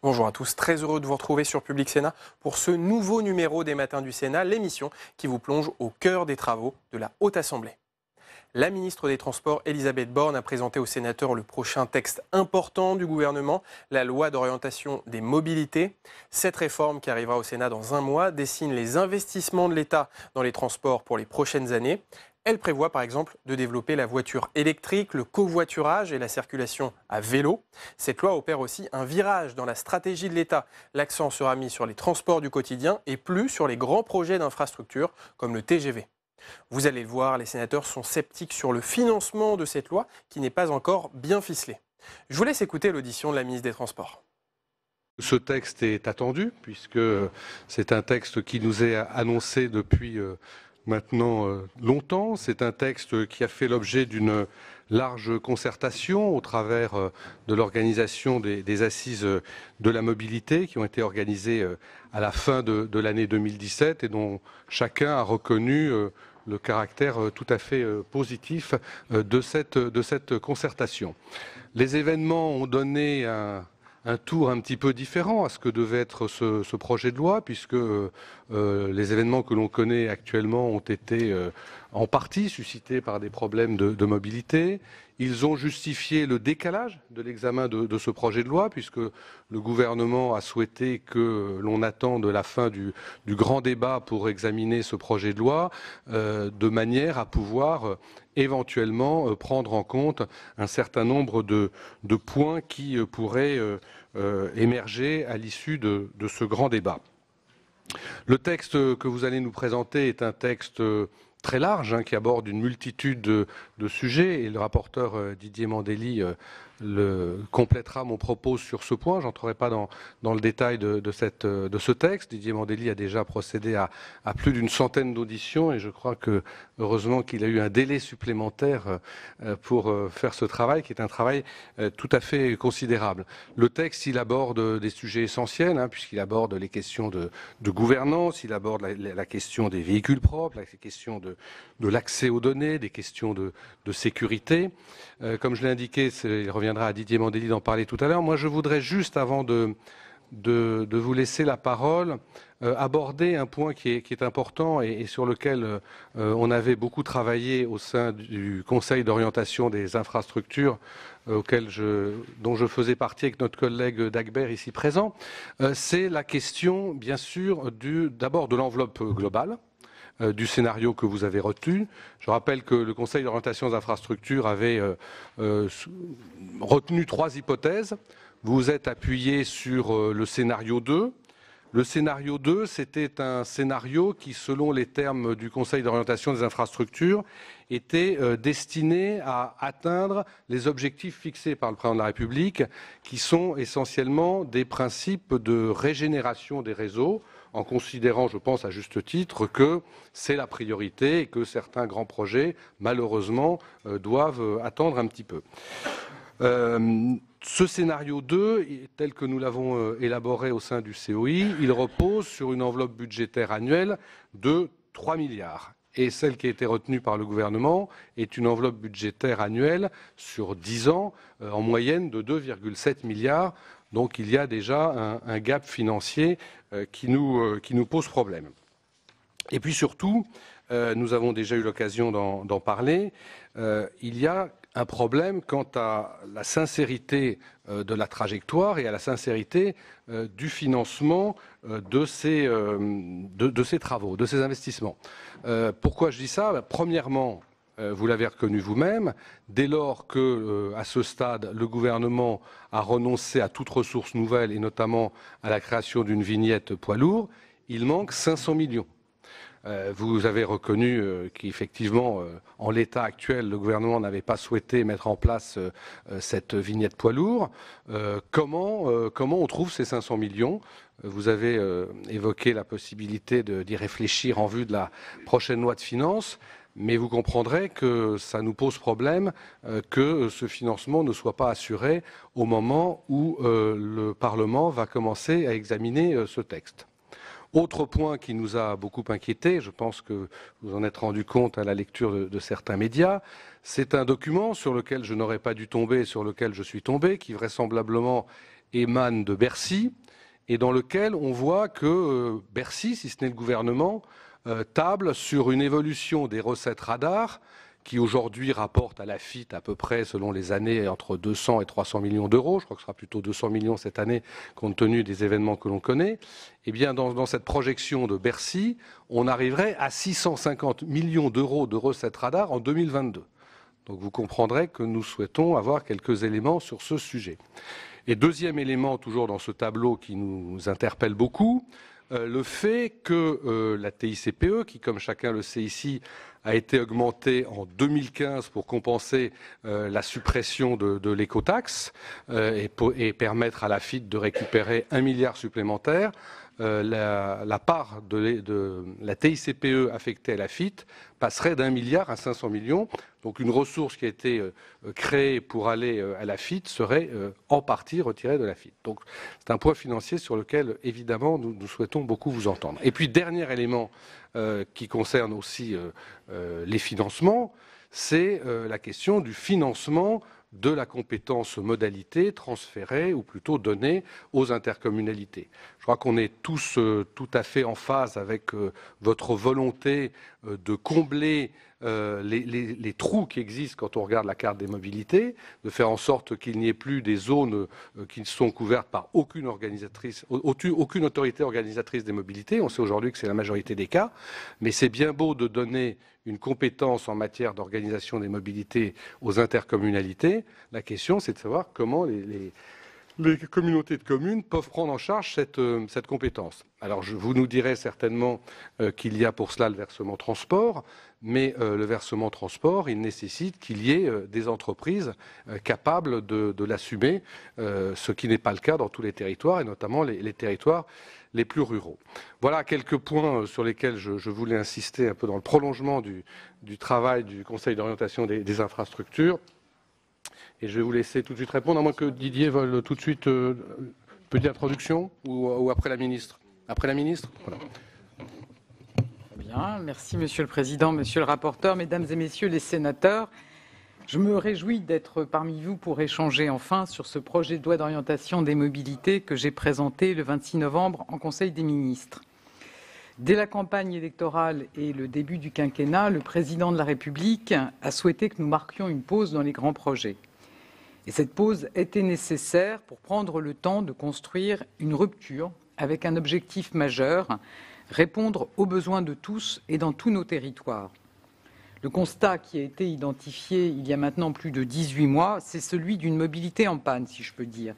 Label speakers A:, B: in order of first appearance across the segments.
A: Bonjour à tous, très heureux de vous retrouver sur Public Sénat pour ce nouveau numéro des Matins du Sénat, l'émission qui vous plonge au cœur des travaux de la Haute Assemblée. La ministre des Transports, Elisabeth Borne, a présenté aux sénateurs le prochain texte important du gouvernement, la loi d'orientation des mobilités. Cette réforme, qui arrivera au Sénat dans un mois, dessine les investissements de l'État dans les transports pour les prochaines années. Elle prévoit par exemple de développer la voiture électrique, le covoiturage et la circulation à vélo. Cette loi opère aussi un virage dans la stratégie de l'État. L'accent sera mis sur les transports du quotidien et plus sur les grands projets d'infrastructure comme le TGV. Vous allez le voir, les sénateurs sont sceptiques sur le financement de cette loi qui n'est pas encore bien ficelée. Je vous laisse écouter l'audition de la ministre des Transports.
B: Ce texte est attendu puisque c'est un texte qui nous est annoncé depuis maintenant longtemps. C'est un texte qui a fait l'objet d'une large concertation au travers de l'organisation des assises de la mobilité qui ont été organisées à la fin de l'année 2017 et dont chacun a reconnu le caractère tout à fait positif de cette concertation. Les événements ont donné un tour un petit peu différent à ce que devait être ce projet de loi, puisque les événements que l'on connaît actuellement ont été en partie suscités par des problèmes de mobilité. Ils ont justifié le décalage de l'examen de ce projet de loi, puisque le gouvernement a souhaité que l'on attende la fin du grand débat pour examiner ce projet de loi, de manière à pouvoir éventuellement prendre en compte un certain nombre de points qui pourraient émerger à l'issue de ce grand débat. Le texte que vous allez nous présenter est un texte très large qui aborde une multitude de sujets et le rapporteur Didier Mandelli complétera mon propos sur ce point. Je n'entrerai pas dans le détail de ce texte. Didier Mandelli a déjà procédé à plus d'une centaine d'auditions et je crois que heureusement qu'il a eu un délai supplémentaire pour faire ce travail qui est un travail tout à fait considérable. Le texte, il aborde des sujets essentiels puisqu'il aborde les questions de gouvernance, il aborde la question des véhicules propres, la question de l'accès aux données, des questions de sécurité. Comme je l'ai indiqué, il reviendra à Didier Mandelli d'en parler tout à l'heure. Moi, je voudrais juste, avant de vous laisser la parole, aborder un point qui est important et sur lequel on avait beaucoup travaillé au sein du Conseil d'orientation des infrastructures dont je faisais partie avec notre collègue Dagbert ici présent. C'est la question, bien sûr, d'abord de l'enveloppe globale, du scénario que vous avez retenu. Je rappelle que le Conseil d'orientation des infrastructures avait retenu 3 hypothèses. Vous vous êtes appuyé sur le scénario 2. Le scénario 2, c'était un scénario qui, selon les termes du Conseil d'orientation des infrastructures, était destiné à atteindre les objectifs fixés par le Président de la République, qui sont essentiellement des principes de régénération des réseaux, en considérant, je pense à juste titre, que c'est la priorité et que certains grands projets, malheureusement, doivent attendre un petit peu. Ce scénario 2, tel que nous l'avons élaboré au sein du COI, il repose sur une enveloppe budgétaire annuelle de 3 milliards. Et celle qui a été retenue par le gouvernement est une enveloppe budgétaire annuelle sur 10 ans, en moyenne de 2,7 milliards. Donc il y a déjà un gap financier qui nous pose problème. Et puis surtout, nous avons déjà eu l'occasion d'en parler, il y a un problème quant à la sincérité de la trajectoire et à la sincérité du financement de ces travaux, de ces investissements. Pourquoi je dis ça ? Premièrement, vous l'avez reconnu vous-même, dès lors que, à ce stade, le gouvernement a renoncé à toute ressource nouvelle et notamment à la création d'une vignette poids lourd, il manque 500 millions. Vous avez reconnu qu'effectivement, en l'état actuel, le gouvernement n'avait pas souhaité mettre en place cette vignette poids lourd. Comment on trouve ces 500 millions ? Vous avez évoqué la possibilité d'y réfléchir en vue de la prochaine loi de finances. Mais vous comprendrez que ça nous pose problème que ce financement ne soit pas assuré au moment où le Parlement va commencer à examiner ce texte. Autre point qui nous a beaucoup inquiétés, je pense que vous en êtes rendu compte à la lecture de certains médias, c'est un document sur lequel je n'aurais pas dû tomber et sur lequel je suis tombé, qui vraisemblablement émane de Bercy et dans lequel on voit que Bercy, si ce n'est le gouvernement, table sur une évolution des recettes radars qui aujourd'hui rapporte à l'AFITF à peu près, selon les années, entre 200 et 300 millions d'euros. Je crois que ce sera plutôt 200 millions cette année, compte tenu des événements que l'on connaît. Eh bien, dans cette projection de Bercy, on arriverait à 650 millions d'euros de recettes radars en 2022. Donc vous comprendrez que nous souhaitons avoir quelques éléments sur ce sujet. Et deuxième élément, toujours dans ce tableau qui nous interpelle beaucoup, le fait que la TICPE, qui comme chacun le sait ici, a été augmentée en 2015 pour compenser la suppression de l'écotaxe et permettre à l'AFITF de récupérer 1 milliard supplémentaire. La part de la TICPE affectée à l'AFITF passerait d'1 milliard à 500 millions. Donc une ressource qui a été créée pour aller à l'AFITF serait en partie retirée de l'AFITF. Donc c'est un point financier sur lequel, évidemment, nous souhaitons beaucoup vous entendre. Et puis, dernier élément qui concerne aussi les financements, c'est la question du financement de la compétence modalité transférée, ou plutôt donnée, aux intercommunalités. Je crois qu'on est tous tout à fait en phase avec votre volonté de combler les trous qui existent quand on regarde la carte des mobilités, de faire en sorte qu'il n'y ait plus des zones qui ne sont couvertes par aucune autorité organisatrice des mobilités. On sait aujourd'hui que c'est la majorité des cas, mais c'est bien beau de donner une compétence en matière d'organisation des mobilités aux intercommunalités. La question, c'est de savoir comment les communautés de communes peuvent prendre en charge cette compétence. Alors, vous nous direz certainement qu'il y a pour cela le versement transport, mais le versement transport, il nécessite qu'il y ait des entreprises capables de l'assumer, ce qui n'est pas le cas dans tous les territoires, et notamment les territoires les plus ruraux. Voilà quelques points sur lesquels je voulais insister un peu dans le prolongement du travail du Conseil d'orientation des infrastructures. Et je vais vous laisser tout de suite répondre, à moins que Didier veuille tout de suite petite introduction ou après la ministre. Après la ministre, voilà.
C: Bien, merci Monsieur le Président, Monsieur le rapporteur, Mesdames et Messieurs les sénateurs. Je me réjouis d'être parmi vous pour échanger enfin sur ce projet de loi d'orientation des mobilités que j'ai présenté le 26 novembre en Conseil des ministres. Dès la campagne électorale et le début du quinquennat, le Président de la République a souhaité que nous marquions une pause dans les grands projets. Et cette pause était nécessaire pour prendre le temps de construire une rupture avec un objectif majeur, répondre aux besoins de tous et dans tous nos territoires. Le constat qui a été identifié il y a maintenant plus de 18 mois, c'est celui d'une mobilité en panne, si je peux dire,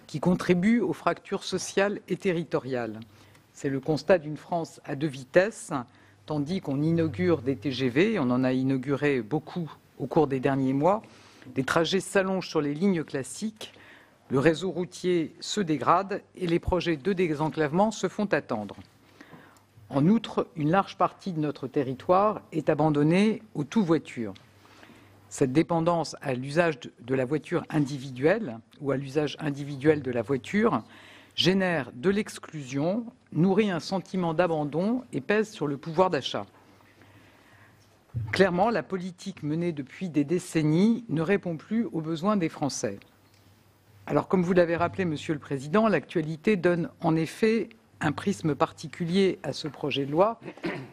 C: qui contribue aux fractures sociales et territoriales. C'est le constat d'une France à deux vitesses, tandis qu'on inaugure des TGV, on en a inauguré beaucoup au cours des derniers mois, les trajets s'allongent sur les lignes classiques, le réseau routier se dégrade et les projets de désenclavement se font attendre. En outre, une large partie de notre territoire est abandonnée au tout-voiture. Cette dépendance à l'usage de la voiture individuelle ou à l'usage individuel de la voiture génère de l'exclusion, nourrit un sentiment d'abandon et pèse sur le pouvoir d'achat. Clairement, la politique menée depuis des décennies ne répond plus aux besoins des Français. Alors, comme vous l'avez rappelé, Monsieur le Président, l'actualité donne en effet un prisme particulier à ce projet de loi,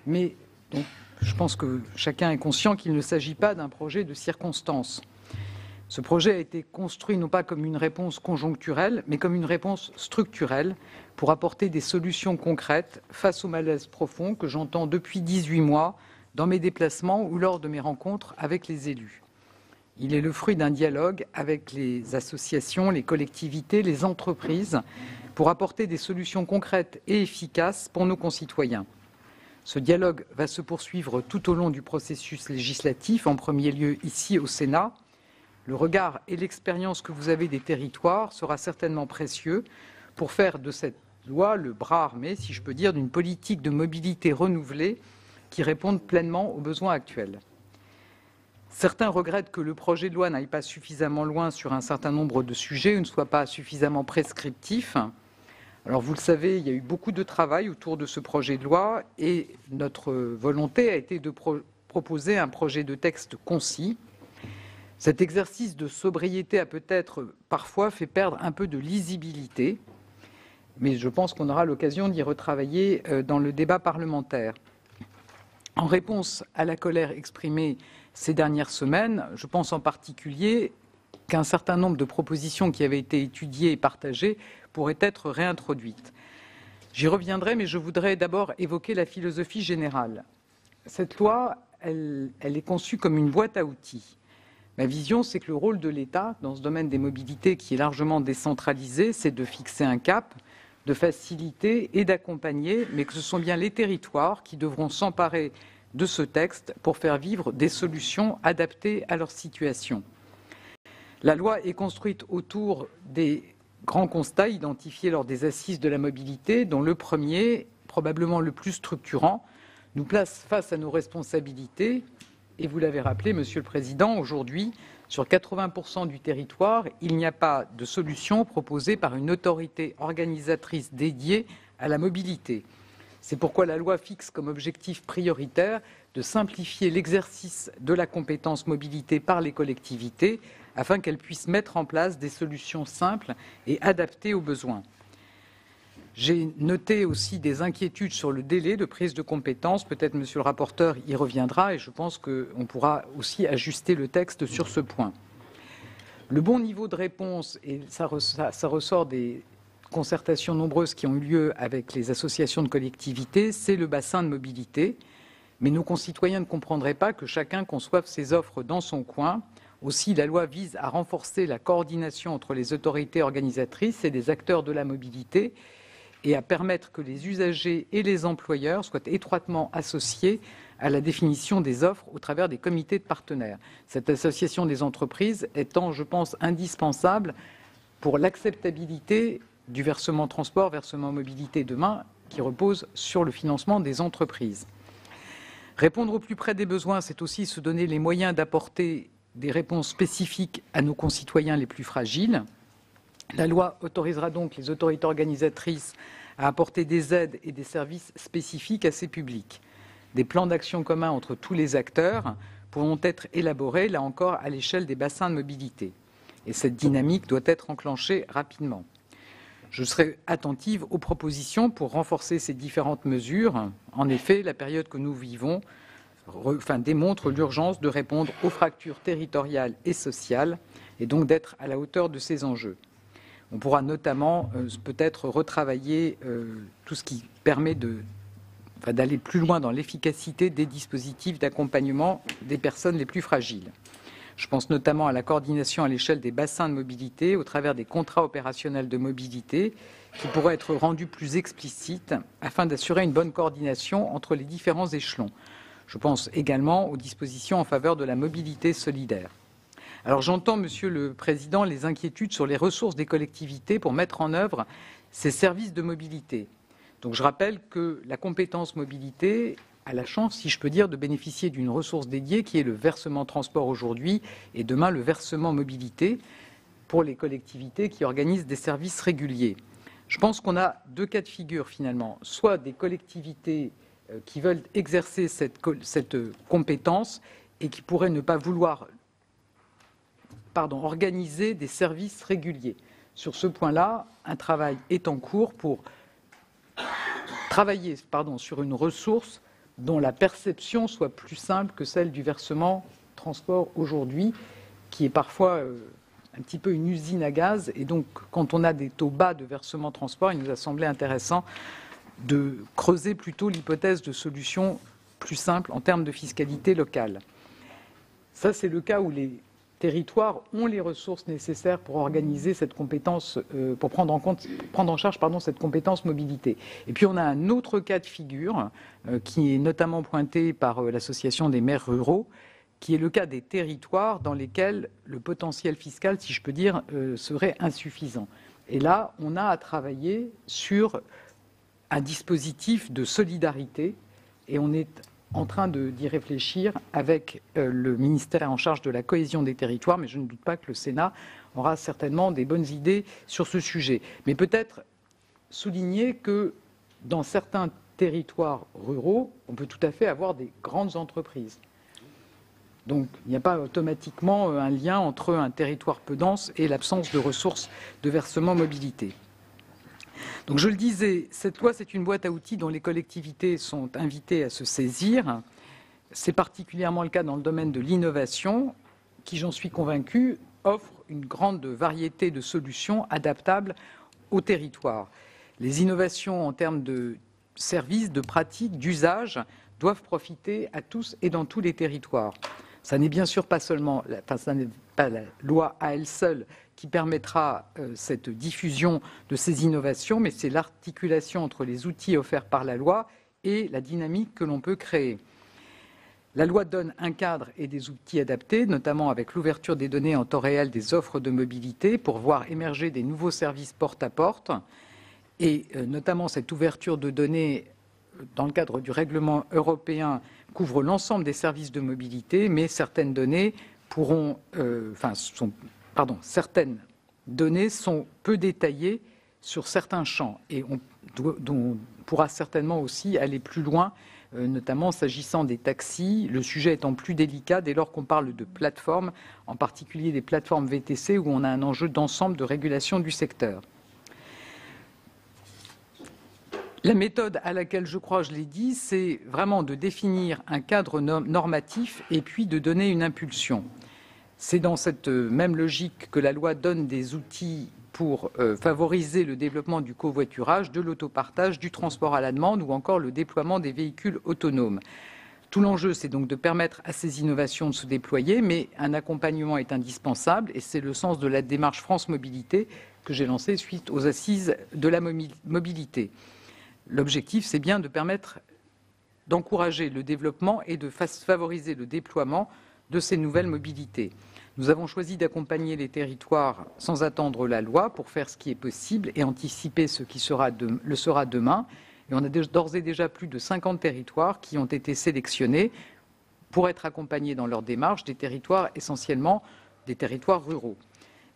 C: mais donc, je pense que chacun est conscient qu'il ne s'agit pas d'un projet de circonstance. Ce projet a été construit non pas comme une réponse conjoncturelle, mais comme une réponse structurelle pour apporter des solutions concrètes face au malaise profond que j'entends depuis 18 mois dans mes déplacements ou lors de mes rencontres avec les élus. Il est le fruit d'un dialogue avec les associations, les collectivités, les entreprises, pour apporter des solutions concrètes et efficaces pour nos concitoyens. Ce dialogue va se poursuivre tout au long du processus législatif, en premier lieu ici au Sénat. Le regard et l'expérience que vous avez des territoires sera certainement précieux pour faire de cette loi le bras armé, si je peux dire, d'une politique de mobilité renouvelée qui réponde pleinement aux besoins actuels. Certains regrettent que le projet de loi n'aille pas suffisamment loin sur un certain nombre de sujets ou ne soit pas suffisamment prescriptif. Alors vous le savez, il y a eu beaucoup de travail autour de ce projet de loi et notre volonté a été de proposer un projet de texte concis, Cet exercice de sobriété a peut-être parfois fait perdre un peu de lisibilité, mais je pense qu'on aura l'occasion d'y retravailler dans le débat parlementaire. En réponse à la colère exprimée ces dernières semaines, je pense en particulier qu'un certain nombre de propositions qui avaient été étudiées et partagées pourraient être réintroduites. J'y reviendrai, mais je voudrais d'abord évoquer la philosophie générale. Cette loi, elle est conçue comme une boîte à outils. Ma vision, c'est que le rôle de l'État, dans ce domaine des mobilités qui est largement décentralisé, c'est de fixer un cap, de faciliter et d'accompagner, mais que ce sont bien les territoires qui devront s'emparer de ce texte pour faire vivre des solutions adaptées à leur situation. La loi est construite autour des grands constats identifiés lors des assises de la mobilité, dont le premier, probablement le plus structurant, nous place face à nos responsabilités. Et vous l'avez rappelé, Monsieur le Président, aujourd'hui, sur 80% du territoire, il n'y a pas de solution proposée par une autorité organisatrice dédiée à la mobilité. C'est pourquoi la loi fixe comme objectif prioritaire de simplifier l'exercice de la compétence mobilité par les collectivités afin qu'elles puissent mettre en place des solutions simples et adaptées aux besoins. J'ai noté aussi des inquiétudes sur le délai de prise de compétence. Peut-être Monsieur le rapporteur y reviendra et je pense qu'on pourra aussi ajuster le texte sur ce point. Le bon niveau de réponse, et ça ressort des concertations nombreuses qui ont eu lieu avec les associations de collectivités, c'est le bassin de mobilité. Mais nos concitoyens ne comprendraient pas que chacun conçoive ses offres dans son coin. Aussi, la loi vise à renforcer la coordination entre les autorités organisatrices et les acteurs de la mobilité et à permettre que les usagers et les employeurs soient étroitement associés à la définition des offres au travers des comités de partenaires. Cette association des entreprises étant, je pense, indispensable pour l'acceptabilité du versement transport, versement mobilité demain, qui repose sur le financement des entreprises. Répondre au plus près des besoins, c'est aussi se donner les moyens d'apporter des réponses spécifiques à nos concitoyens les plus fragiles. La loi autorisera donc les autorités organisatrices à apporter des aides et des services spécifiques à ces publics. Des plans d'action communs entre tous les acteurs pourront être élaborés, là encore, à l'échelle des bassins de mobilité. Et cette dynamique doit être enclenchée rapidement. Je serai attentive aux propositions pour renforcer ces différentes mesures. En effet, la période que nous vivons démontre l'urgence de répondre aux fractures territoriales et sociales et donc d'être à la hauteur de ces enjeux. On pourra notamment peut-être retravailler tout ce qui permet d'aller plus loin dans l'efficacité des dispositifs d'accompagnement des personnes les plus fragiles. Je pense notamment à la coordination à l'échelle des bassins de mobilité au travers des contrats opérationnels de mobilité qui pourraient être rendus plus explicites afin d'assurer une bonne coordination entre les différents échelons. Je pense également aux dispositions en faveur de la mobilité solidaire. Alors j'entends, Monsieur le Président, les inquiétudes sur les ressources des collectivités pour mettre en œuvre ces services de mobilité. Donc je rappelle que la compétence mobilité a la chance, si je peux dire, de bénéficier d'une ressource dédiée qui est le versement transport aujourd'hui et demain le versement mobilité pour les collectivités qui organisent des services réguliers. Je pense qu'on a deux cas de figure finalement, soit des collectivités qui veulent exercer cette compétence et qui pourraient ne pas vouloir organiser des services réguliers. Sur ce point-là, un travail est en cours pour travailler sur une ressource dont la perception soit plus simple que celle du versement transport aujourd'hui, qui est parfois un petit peu une usine à gaz. Et donc, quand on a des taux bas de versement transport, il nous a semblé intéressant de creuser plutôt l'hypothèse de solutions plus simples en termes de fiscalité locale. Ça, c'est le cas où les territoires ont les ressources nécessaires pour organiser cette compétence, pour prendre en charge cette compétence mobilité. Et puis on a un autre cas de figure qui est notamment pointé par l'association des maires ruraux, qui est le cas des territoires dans lesquels le potentiel fiscal, si je peux dire, serait insuffisant. Et là, on a à travailler sur un dispositif de solidarité et on est en train d'y réfléchir avec le ministère en charge de la cohésion des territoires, mais je ne doute pas que le Sénat aura certainement des bonnes idées sur ce sujet. Mais peut-être souligner que dans certains territoires ruraux, on peut tout à fait avoir des grandes entreprises. Donc il n'y a pas automatiquement un lien entre un territoire peu dense et l'absence de ressources de versement mobilité. Donc je le disais, cette loi, c'est une boîte à outils dont les collectivités sont invitées à se saisir. C'est particulièrement le cas dans le domaine de l'innovation, qui, j'en suis convaincue, offre une grande variété de solutions adaptables au territoire. Les innovations en termes de services, de pratiques, d'usage doivent profiter à tous et dans tous les territoires. Ça n'est bien sûr pas seulement, ça n'est pas la loi à elle seule qui permettra cette diffusion de ces innovations, mais c'est l'articulation entre les outils offerts par la loi et la dynamique que l'on peut créer. La loi donne un cadre et des outils adaptés, notamment avec l'ouverture des données en temps réel des offres de mobilité pour voir émerger des nouveaux services porte-à-porte. Et notamment cette ouverture de données dans le cadre du règlement européen couvre l'ensemble des services de mobilité, mais certaines données certaines données sont peu détaillées sur certains champs et on pourra certainement aussi aller plus loin, notamment s'agissant des taxis, le sujet étant plus délicat dès lors qu'on parle de plateformes, en particulier des plateformes VTC où on a un enjeu d'ensemble de régulation du secteur. La méthode à laquelle je crois, je l'ai dit, c'est vraiment de définir un cadre normatif et puis de donner une impulsion. C'est dans cette même logique que la loi donne des outils pour favoriser le développement du covoiturage, de l'autopartage, du transport à la demande ou encore le déploiement des véhicules autonomes. Tout l'enjeu, c'est donc de permettre à ces innovations de se déployer, mais un accompagnement est indispensable et c'est le sens de la démarche France Mobilité que j'ai lancée suite aux assises de la mobilité. L'objectif, c'est bien de permettre d'encourager le développement et de favoriser le déploiement de ces nouvelles mobilités. Nous avons choisi d'accompagner les territoires sans attendre la loi pour faire ce qui est possible et anticiper ce qui le sera demain. Et on a d'ores et déjà plus de 50 territoires qui ont été sélectionnés pour être accompagnés dans leur démarche, des territoires essentiellement des territoires ruraux.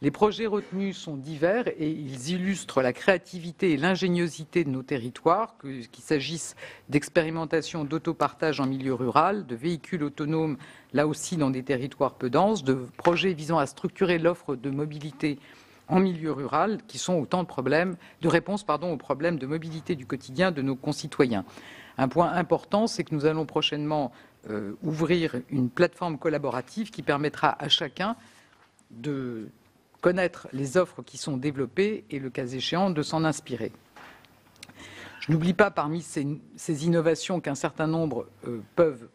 C: Les projets retenus sont divers et ils illustrent la créativité et l'ingéniosité de nos territoires, qu'il s'agisse d'expérimentation d'autopartage en milieu rural, de véhicules autonomes, là aussi dans des territoires peu denses, de projets visant à structurer l'offre de mobilité en milieu rural, qui sont autant de réponses aux problèmes de mobilité du quotidien de nos concitoyens. Un point important, c'est que nous allons prochainement ouvrir une plateforme collaborative qui permettra à chacun de connaître les offres qui sont développées et, le cas échéant, de s'en inspirer. Je n'oublie pas parmi ces innovations qu'un certain nombre peuvent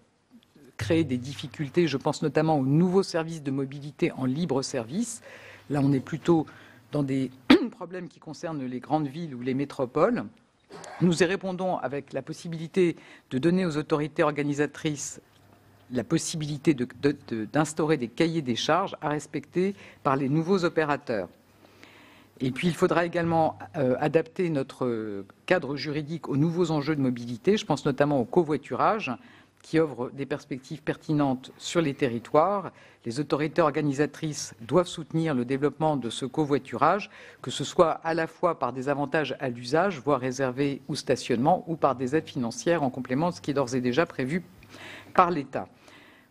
C: créer des difficultés. Je pense notamment aux nouveaux services de mobilité en libre service. Là, on est plutôt dans des problèmes qui concernent les grandes villes ou les métropoles. Nous y répondons avec la possibilité de donner aux autorités organisatrices la possibilité d'instaurer des cahiers des charges à respecter par les nouveaux opérateurs. Et puis, il faudra également adapter notre cadre juridique aux nouveaux enjeux de mobilité. Je pense notamment au covoiturage, qui offre des perspectives pertinentes sur les territoires. Les autorités organisatrices doivent soutenir le développement de ce covoiturage, que ce soit à la fois par des avantages à l'usage, voies réservées ou stationnement, ou par des aides financières en complément de ce qui est d'ores et déjà prévu par l'État.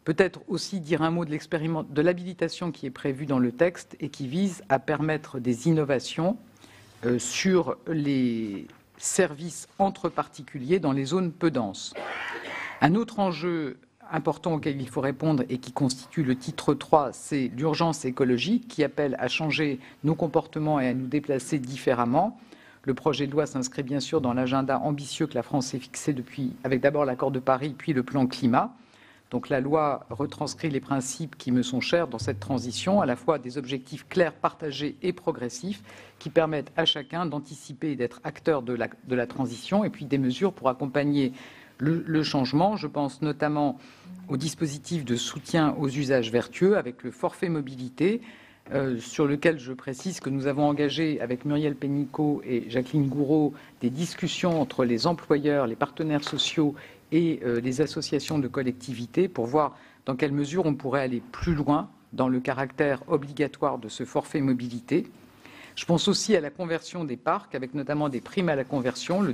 C: Peut-être aussi dire un mot de l'habilitation qui est prévue dans le texte et qui vise à permettre des innovations sur les services entre particuliers dans les zones peu denses. Un autre enjeu important auquel il faut répondre et qui constitue le titre 3, c'est l'urgence écologique qui appelle à changer nos comportements et à nous déplacer différemment. Le projet de loi s'inscrit bien sûr dans l'agenda ambitieux que la France s'est fixé avec d'abord l'accord de Paris puis le plan climat. Donc la loi retranscrit les principes qui me sont chers dans cette transition, à la fois des objectifs clairs, partagés et progressifs qui permettent à chacun d'anticiper et d'être acteur de la transition, et puis des mesures pour accompagner le changement. Je pense notamment au dispositif de soutien aux usages vertueux avec le forfait mobilité, sur lequel je précise que nous avons engagé avec Muriel Pénicaud et Jacqueline Gouraud des discussions entre les employeurs, les partenaires sociaux et les associations de collectivités pour voir dans quelle mesure on pourrait aller plus loin dans le caractère obligatoire de ce forfait mobilité. Je pense aussi à la conversion des parcs, avec notamment des primes à la conversion, le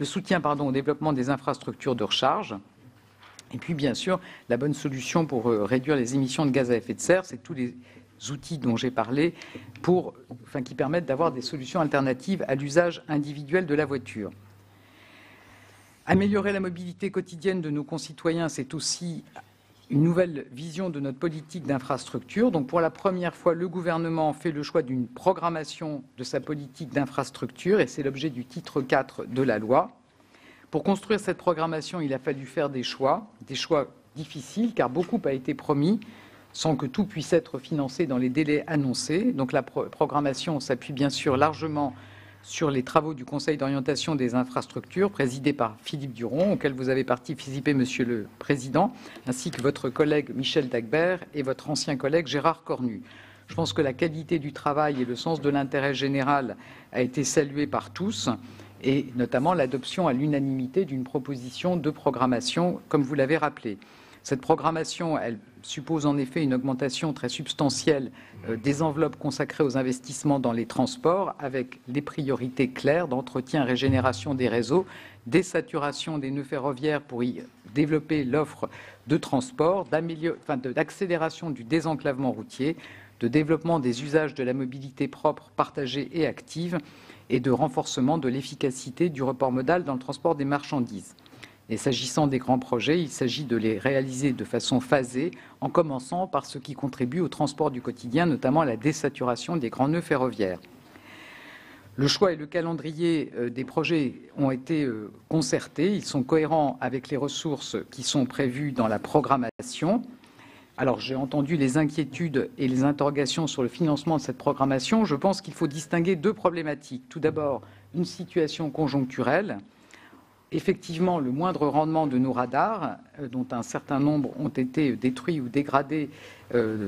C: soutien au développement des infrastructures de recharge. Et puis, bien sûr, la bonne solution pour réduire les émissions de gaz à effet de serre, c'est tous les outils dont j'ai parlé qui permettent d'avoir des solutions alternatives à l'usage individuel de la voiture. Améliorer la mobilité quotidienne de nos concitoyens, c'est aussi une nouvelle vision de notre politique d'infrastructure. Donc, pour la première fois, le gouvernement fait le choix d'une programmation de sa politique d'infrastructure, et c'est l'objet du titre 4 de la loi. Pour construire cette programmation, il a fallu faire des choix difficiles, car beaucoup a été promis, sans que tout puisse être financé dans les délais annoncés. Donc la programmation s'appuie bien sûr largement sur les travaux du Conseil d'orientation des infrastructures, présidé par Philippe Duron, auquel vous avez participé, Monsieur le Président, ainsi que votre collègue Michel Dagbert et votre ancien collègue Gérard Cornu. Je pense que la qualité du travail et le sens de l'intérêt général a été salué par tous, et notamment l'adoption à l'unanimité d'une proposition de programmation, comme vous l'avez rappelé. Cette programmation, elle suppose en effet une augmentation très substantielle des enveloppes consacrées aux investissements dans les transports, avec des priorités claires d'entretien et régénération des réseaux, désaturation des nœuds ferroviaires pour y développer l'offre de transport, d'accélération du désenclavement routier, de développement des usages de la mobilité propre, partagée et active, et de renforcement de l'efficacité du report modal dans le transport des marchandises. Et s'agissant des grands projets, il s'agit de les réaliser de façon phasée, en commençant par ce qui contribue au transport du quotidien, notamment à la désaturation des grands nœuds ferroviaires. Le choix et le calendrier des projets ont été concertés. Ils sont cohérents avec les ressources qui sont prévues dans la programmation. Alors, j'ai entendu les inquiétudes et les interrogations sur le financement de cette programmation. Je pense qu'il faut distinguer deux problématiques. Tout d'abord, une situation conjoncturelle. Effectivement, le moindre rendement de nos radars, dont un certain nombre ont été détruits ou dégradés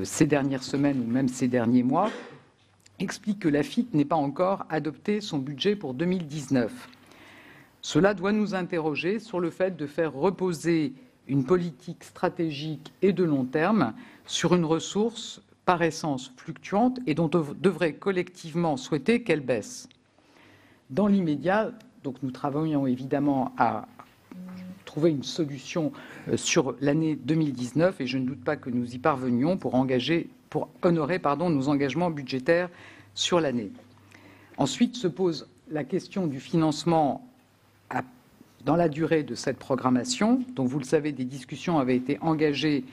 C: ces dernières semaines ou même ces derniers mois, explique que l'AFIC n'ait pas encore adopté son budget pour 2019. Cela doit nous interroger sur le fait de faire reposer une politique stratégique et de long terme sur une ressource par essence fluctuante et dont on devrait collectivement souhaiter qu'elle baisse. Dans l'immédiat, donc nous travaillons évidemment à trouver une solution sur l'année 2019 et je ne doute pas que nous y parvenions pour honorer nos engagements budgétaires sur l'année. Ensuite se pose la question du financement dans la durée de cette programmation. Donc, vous le savez, des discussions avaient été engagées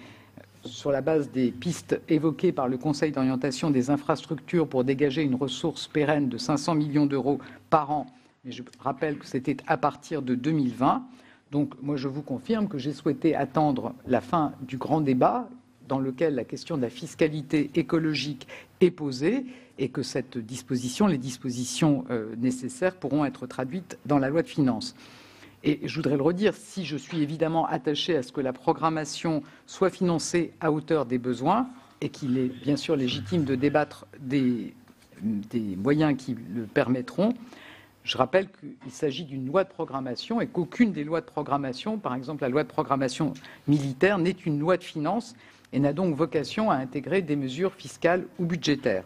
C: sur la base des pistes évoquées par le Conseil d'orientation des infrastructures pour dégager une ressource pérenne de 500 millions d'euros par an. Mais je rappelle que c'était à partir de 2020. Donc, moi, je vous confirme que j'ai souhaité attendre la fin du grand débat dans lequel la question de la fiscalité écologique est posée et que les dispositions nécessaires pourront être traduites dans la loi de finances. Et je voudrais le redire, si je suis évidemment attaché à ce que la programmation soit financée à hauteur des besoins et qu'il est bien sûr légitime de débattre des moyens qui le permettront, je rappelle qu'il s'agit d'une loi de programmation et qu'aucune des lois de programmation, par exemple la loi de programmation militaire, n'est une loi de finances et n'a donc vocation à intégrer des mesures fiscales ou budgétaires.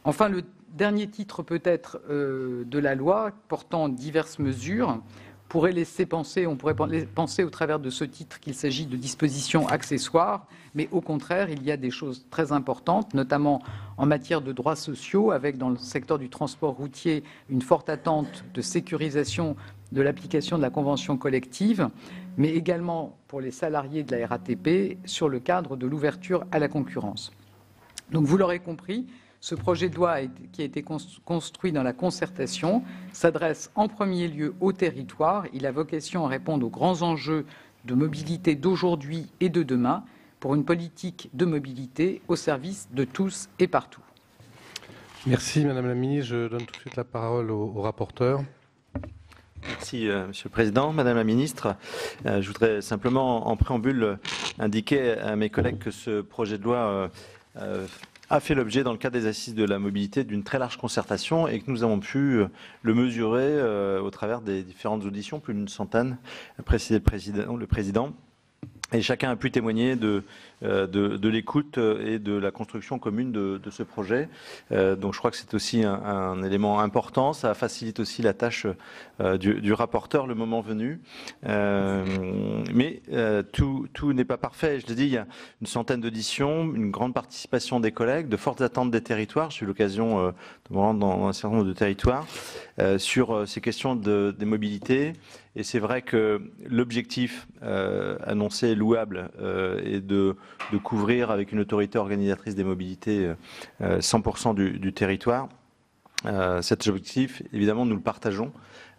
C: Enfin, le dernier titre peut-être de la loi portant diverses mesures pourrait laisser penser, on pourrait penser au travers de ce titre qu'il s'agit de dispositions accessoires, mais au contraire, il y a des choses très importantes, notamment en matière de droits sociaux, avec dans le secteur du transport routier une forte attente de sécurisation de l'application de la convention collective, mais également pour les salariés de la RATP sur le cadre de l'ouverture à la concurrence. Donc vous l'aurez compris, ce projet de loi qui a été construit dans la concertation s'adresse en premier lieu au territoire. Il a vocation à répondre aux grands enjeux de mobilité d'aujourd'hui et de demain pour une politique de mobilité au service de tous et partout.
B: Merci Madame la Ministre. Je donne tout de suite la parole au rapporteur.
D: Merci Monsieur le Président, Madame la Ministre. Je voudrais simplement en préambule indiquer à mes collègues que ce projet de loi a fait l'objet, dans le cadre des assises de la mobilité, d'une très large concertation et que nous avons pu le mesurer au travers des différentes auditions, plus d'une centaine, précisé le Président. Et chacun a pu témoigner de l'écoute et de la construction commune de ce projet. Donc je crois que c'est aussi un élément important. Ça facilite aussi la tâche du rapporteur le moment venu. Mais tout n'est pas parfait. Je l'ai dit, il y a une centaine d'auditions, une grande participation des collègues, de fortes attentes des territoires. J'ai eu l'occasion de me rendre dans un certain nombre de territoires sur ces questions des mobilités. Et c'est vrai que l'objectif annoncé louable est de couvrir avec une autorité organisatrice des mobilités 100% du territoire. Cet objectif, évidemment, nous le partageons.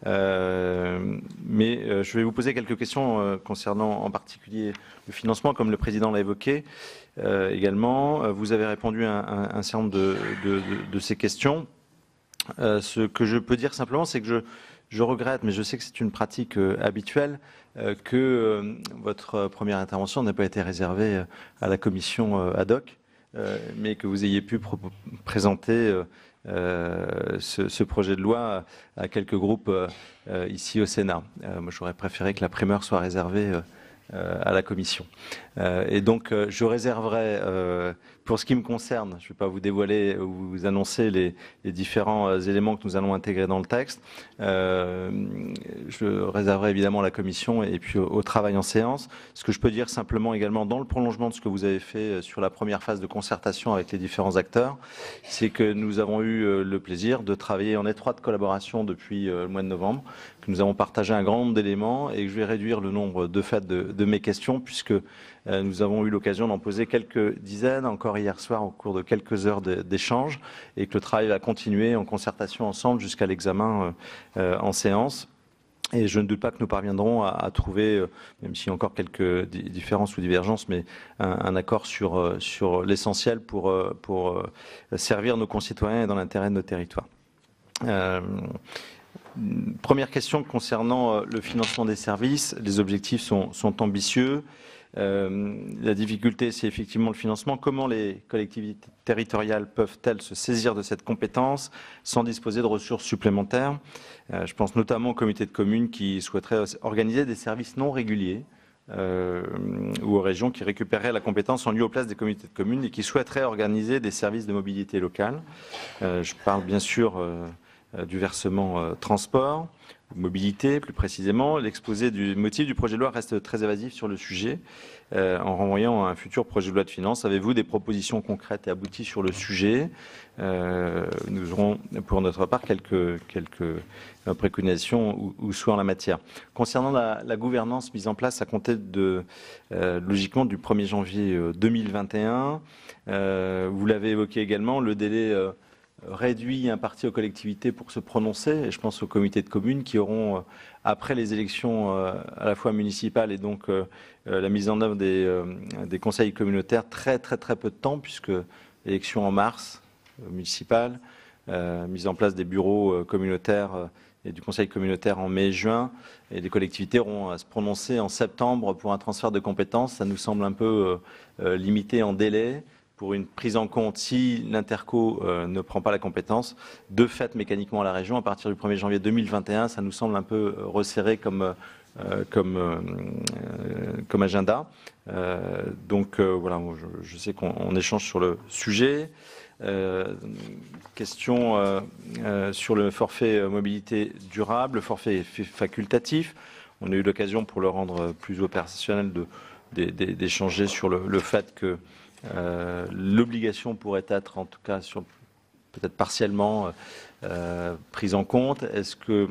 D: Mais je vais vous poser quelques questions concernant en particulier le financement, comme le Président l'a évoqué également. Vous avez répondu à un certain nombre de ces questions. Ce que je peux dire simplement, c'est que je regrette, mais je sais que c'est une pratique habituelle, que votre première intervention n'a pas été réservée à la commission ad hoc, mais que vous ayez pu présenter ce projet de loi à quelques groupes ici au Sénat. Moi, j'aurais préféré que la primeur soit réservée à la commission. Et donc, je réserverai, pour ce qui me concerne, je ne vais pas vous dévoiler ou vous annoncer les différents éléments que nous allons intégrer dans le texte. Je réserverai évidemment à la commission et puis au travail en séance. Ce que je peux dire simplement également, dans le prolongement de ce que vous avez fait sur la première phase de concertation avec les différents acteurs, c'est que nous avons eu le plaisir de travailler en étroite collaboration depuis le mois de novembre, que nous avons partagé un grand nombre d'éléments et que je vais réduire le nombre de fait de mes questions, puisque nous avons eu l'occasion d'en poser quelques dizaines encore hier soir au cours de quelques heures d'échange, et que le travail va continuer en concertation ensemble jusqu'à l'examen en séance. Et je ne doute pas que nous parviendrons à trouver, même s'il y a encore quelques différences ou divergences, mais un accord sur l'essentiel pour servir nos concitoyens et dans l'intérêt de nos territoires. Première question concernant le financement des services. Les objectifs sont ambitieux. La difficulté, c'est effectivement le financement. Comment les collectivités territoriales peuvent-elles se saisir de cette compétence sans disposer de ressources supplémentaires? Je pense notamment aux comités de communes qui souhaiteraient organiser des services non réguliers ou aux régions qui récupéreraient la compétence en lieu et place des comités de communes et qui souhaiteraient organiser des services de mobilité locale. Je parle bien sûr du versement transport, mobilité plus précisément. L'exposé du motif du projet de loi reste très évasif sur le sujet, en renvoyant à un futur projet de loi de finances. Avez-vous des propositions concrètes et abouties sur le sujet? Nous aurons pour notre part quelques préconisations ou souhaits en la matière. Concernant la gouvernance mise en place à compter logiquement du 1er janvier 2021, vous l'avez évoqué également, le délai réduit imparti aux collectivités pour se prononcer, et je pense aux comités de communes qui auront, après les élections à la fois municipales et donc la mise en œuvre des conseils communautaires, très peu de temps, puisque élections en mars municipales, mise en place des bureaux communautaires et du conseil communautaire en mai et juin, et les collectivités auront à se prononcer en septembre pour un transfert de compétences. Ça nous semble un peu limité en délai pour une prise en compte, si l'interco ne prend pas la compétence, de fait mécaniquement à la région, à partir du 1er janvier 2021, ça nous semble un peu resserré comme agenda. Donc voilà, je sais qu'on échange sur le sujet. Question sur le forfait mobilité durable, le forfait facultatif. On a eu l'occasion, pour le rendre plus opérationnel, d'échanger sur le fait que l'obligation pourrait être, en tout cas, peut-être partiellement prise en compte. Est-ce que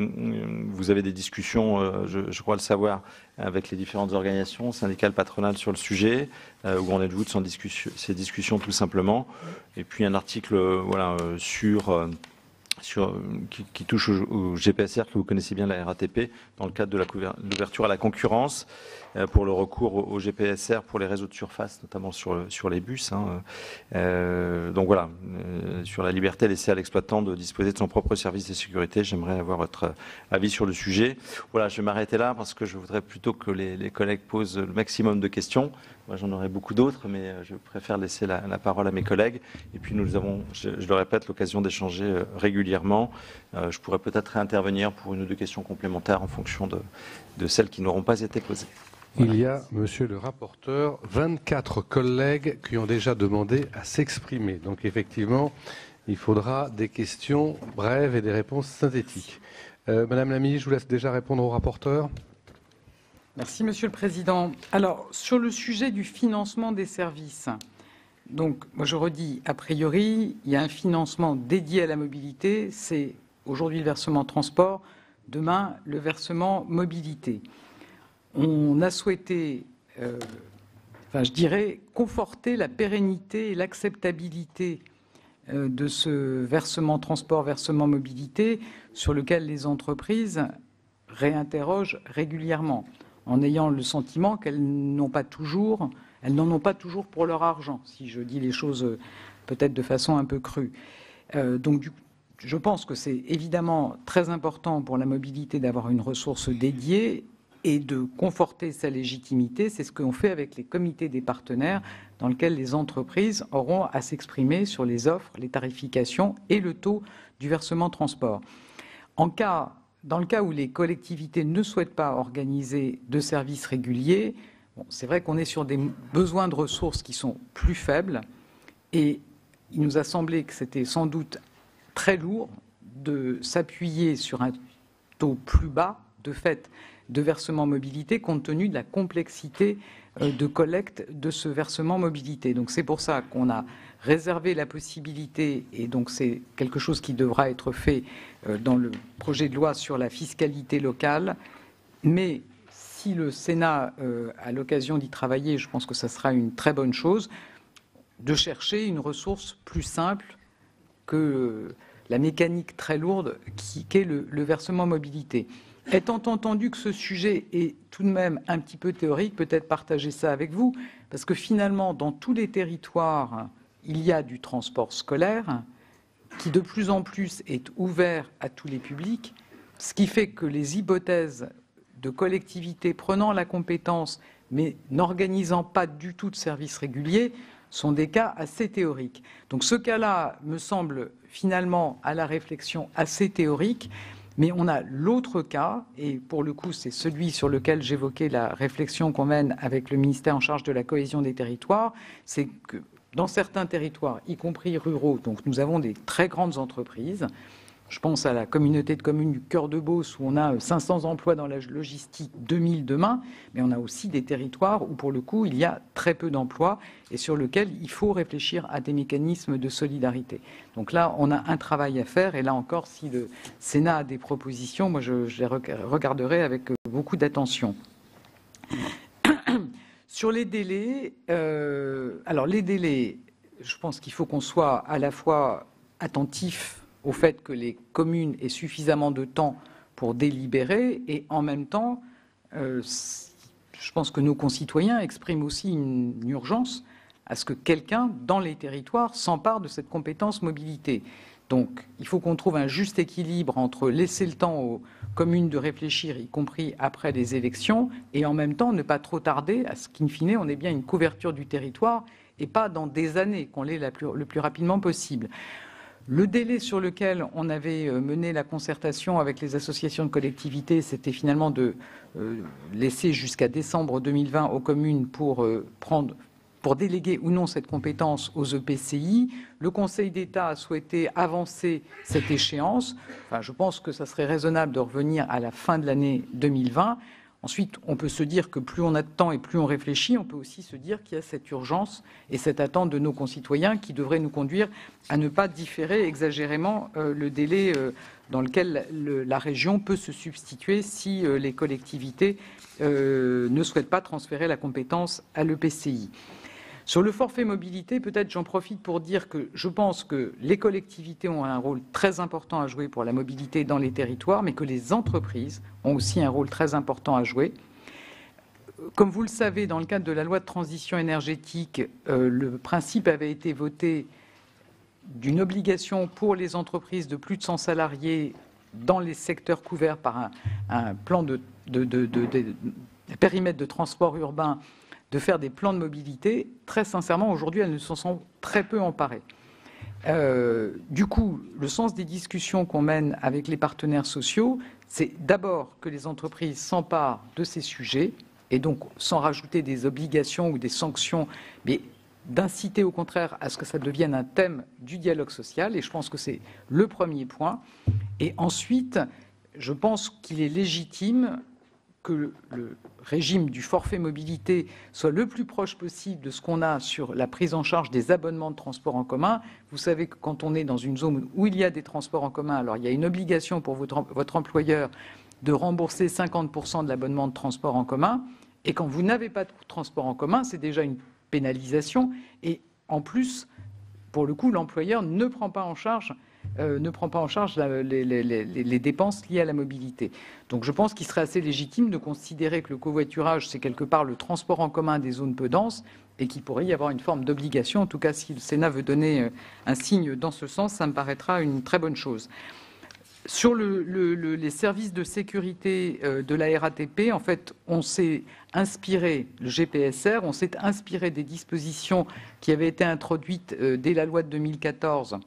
D: vous avez des discussions, je crois le savoir, avec les différentes organisations syndicales, patronales sur le sujet? Où en êtes-vous de ces discussions tout simplement? Et puis un article qui touche au GPSR, que vous connaissez bien, la RATP, dans le cadre de l'ouverture à la concurrence pour le recours au GPSR pour les réseaux de surface, notamment sur les bus. Donc voilà, sur la liberté laissée à l'exploitant de disposer de son propre service de sécurité, j'aimerais avoir votre avis sur le sujet. Voilà, je vais m'arrêter là parce que je voudrais plutôt que les collègues posent le maximum de questions. Moi, j'en aurais beaucoup d'autres, mais je préfère laisser la parole à mes collègues. Et puis nous avons, je le répète, l'occasion d'échanger régulièrement. Je pourrais peut-être réintervenir pour une ou deux questions complémentaires en fonction de celles qui n'auront pas été posées.
B: Il y a, monsieur le rapporteur, 24 collègues qui ont déjà demandé à s'exprimer. Donc effectivement, il faudra des questions brèves et des réponses synthétiques. Madame la ministre, je vous laisse déjà répondre au rapporteur.
C: Merci, Monsieur le Président. Alors, sur le sujet du financement des services, donc, moi je redis, a priori, il y a un financement dédié à la mobilité. C'est aujourd'hui le versement transport, demain le versement mobilité. On a souhaité, conforter la pérennité et l'acceptabilité de ce versement transport, versement mobilité, sur lequel les entreprises réinterrogent régulièrement, en ayant le sentiment qu'elles n'en ont pas toujours pour leur argent, si je dis les choses peut-être de façon un peu crue. Je pense que c'est évidemment très important pour la mobilité d'avoir une ressource dédiée et de conforter sa légitimité. C'est ce qu'on fait avec les comités des partenaires, dans lesquels les entreprises auront à s'exprimer sur les offres, les tarifications et le taux du versement transport. Dans le cas où les collectivités ne souhaitent pas organiser de services réguliers, c'est vrai qu'on est sur des besoins de ressources qui sont plus faibles, et il nous a semblé que c'était sans doute très lourd de s'appuyer sur un taux plus bas, de fait, de versement mobilité, compte tenu de la complexité de collecte de ce versement mobilité. Donc c'est pour ça qu'on a réservé la possibilité, et donc c'est quelque chose qui devra être fait dans le projet de loi sur la fiscalité locale. Mais si le Sénat a l'occasion d'y travailler, je pense que ça sera une très bonne chose, de chercher une ressource plus simple que la mécanique très lourde qu'est le versement mobilité. Étant entendu que ce sujet est tout de même un petit peu théorique, peut-être partager ça avec vous, parce que finalement, dans tous les territoires, il y a du transport scolaire qui de plus en plus est ouvert à tous les publics, ce qui fait que les hypothèses de collectivités prenant la compétence mais n'organisant pas du tout de services réguliers sont des cas assez théoriques. Donc ce cas-là me semble finalement à la réflexion assez théorique. Mais on a l'autre cas, et pour le coup, c'est celui sur lequel j'évoquais la réflexion qu'on mène avec le ministère en charge de la cohésion des territoires, c'est que dans certains territoires, y compris ruraux, donc nous avons des très grandes entreprises. Je pense à la communauté de communes du Cœur de Beauce, où on a 500 emplois dans la logistique, 2000 demain, mais on a aussi des territoires où, pour le coup, il y a très peu d'emplois et sur lesquels il faut réfléchir à des mécanismes de solidarité. Donc là, on a un travail à faire, et là encore, si le Sénat a des propositions, moi je les regarderai avec beaucoup d'attention. Sur les délais, alors les délais, je pense qu'il faut qu'on soit à la fois attentif au fait que les communes aient suffisamment de temps pour délibérer, et en même temps, je pense que nos concitoyens expriment aussi une urgence à ce que quelqu'un dans les territoires s'empare de cette compétence mobilité. Donc il faut qu'on trouve un juste équilibre entre laisser le temps aux communes de réfléchir, y compris après les élections, et en même temps ne pas trop tarder à ce qu'in fine on ait bien une couverture du territoire, et pas dans des années, qu'on l'ait le plus rapidement possible. Le délai sur lequel on avait mené la concertation avec les associations de collectivités, c'était finalement de laisser jusqu'à décembre 2020 aux communes pour déléguer ou non cette compétence aux EPCI. Le Conseil d'État a souhaité avancer cette échéance. Enfin, je pense que ça serait raisonnable de revenir à la fin de l'année 2020. Ensuite, on peut se dire que plus on a de temps et plus on réfléchit, on peut aussi se dire qu'il y a cette urgence et cette attente de nos concitoyens qui devrait nous conduire à ne pas différer exagérément le délai dans lequel la région peut se substituer si les collectivités ne souhaitent pas transférer la compétence à l'EPCI. Sur le forfait mobilité, peut-être j'en profite pour dire que je pense que les collectivités ont un rôle très important à jouer pour la mobilité dans les territoires, mais que les entreprises ont aussi un rôle très important à jouer. Comme vous le savez, dans le cadre de la loi de transition énergétique, le principe avait été voté d'une obligation pour les entreprises de plus de 100 salariés dans les secteurs couverts par un plan de périmètre de transport urbain, de faire des plans de mobilité. Très sincèrement, aujourd'hui, elles ne s'en sont très peu emparées. Du coup, le sens des discussions qu'on mène avec les partenaires sociaux, c'est d'abord que les entreprises s'emparent de ces sujets, et donc sans rajouter des obligations ou des sanctions, mais d'inciter au contraire à ce que ça devienne un thème du dialogue social, et je pense que c'est le premier point. Et ensuite, je pense qu'il est légitime que le régime du forfait mobilité soit le plus proche possible de ce qu'on a sur la prise en charge des abonnements de transport en commun. Vous savez que quand on est dans une zone où il y a des transports en commun, alors il y a une obligation pour votre employeur de rembourser 50% de l'abonnement de transport en commun, et quand vous n'avez pas de transport en commun, c'est déjà une pénalisation, et en plus, pour le coup, l'employeur ne prend pas en charge les dépenses liées à la mobilité. Donc je pense qu'il serait assez légitime de considérer que le covoiturage, c'est quelque part le transport en commun des zones peu denses et qu'il pourrait y avoir une forme d'obligation. En tout cas, si le Sénat veut donner un signe dans ce sens, ça me paraîtra une très bonne chose. Sur les services de sécurité de la RATP, en fait, on s'est inspiré, le GPSR, on s'est inspiré des dispositions qui avaient été introduites dès la loi de 2014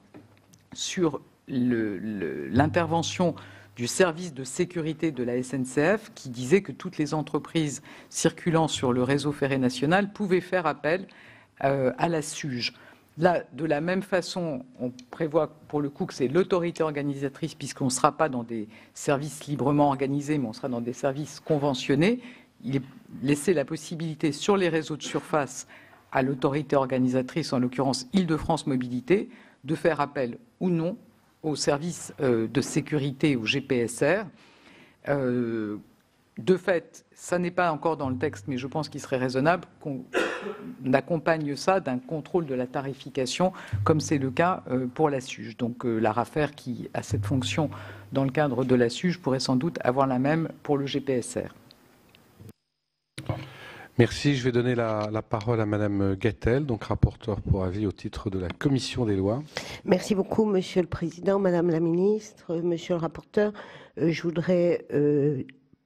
C: sur l'intervention du service de sécurité de la SNCF, qui disait que toutes les entreprises circulant sur le réseau ferré national pouvaient faire appel à la SUGE. Là, de la même façon, on prévoit pour le coup que c'est l'autorité organisatrice, puisqu'on ne sera pas dans des services librement organisés, mais on sera dans des services conventionnés. Il est laissé la possibilité sur les réseaux de surface à l'autorité organisatrice, en l'occurrence Île-de-France Mobilité, de faire appel ou non au service de sécurité, au GPSR. De fait, ça n'est pas encore dans le texte, mais je pense qu'il serait raisonnable qu'on accompagne ça d'un contrôle de la tarification, comme c'est le cas pour la SUGE. Donc l'ARAFER, qui a cette fonction dans le cadre de la SUGE, pourrait sans doute avoir la même pour le GPSR.
B: Merci. Je vais donner la parole à Madame Gatel, donc rapporteure pour avis au titre de la Commission des lois.
E: Merci beaucoup, Monsieur le Président, Madame la Ministre, Monsieur le rapporteur. Je voudrais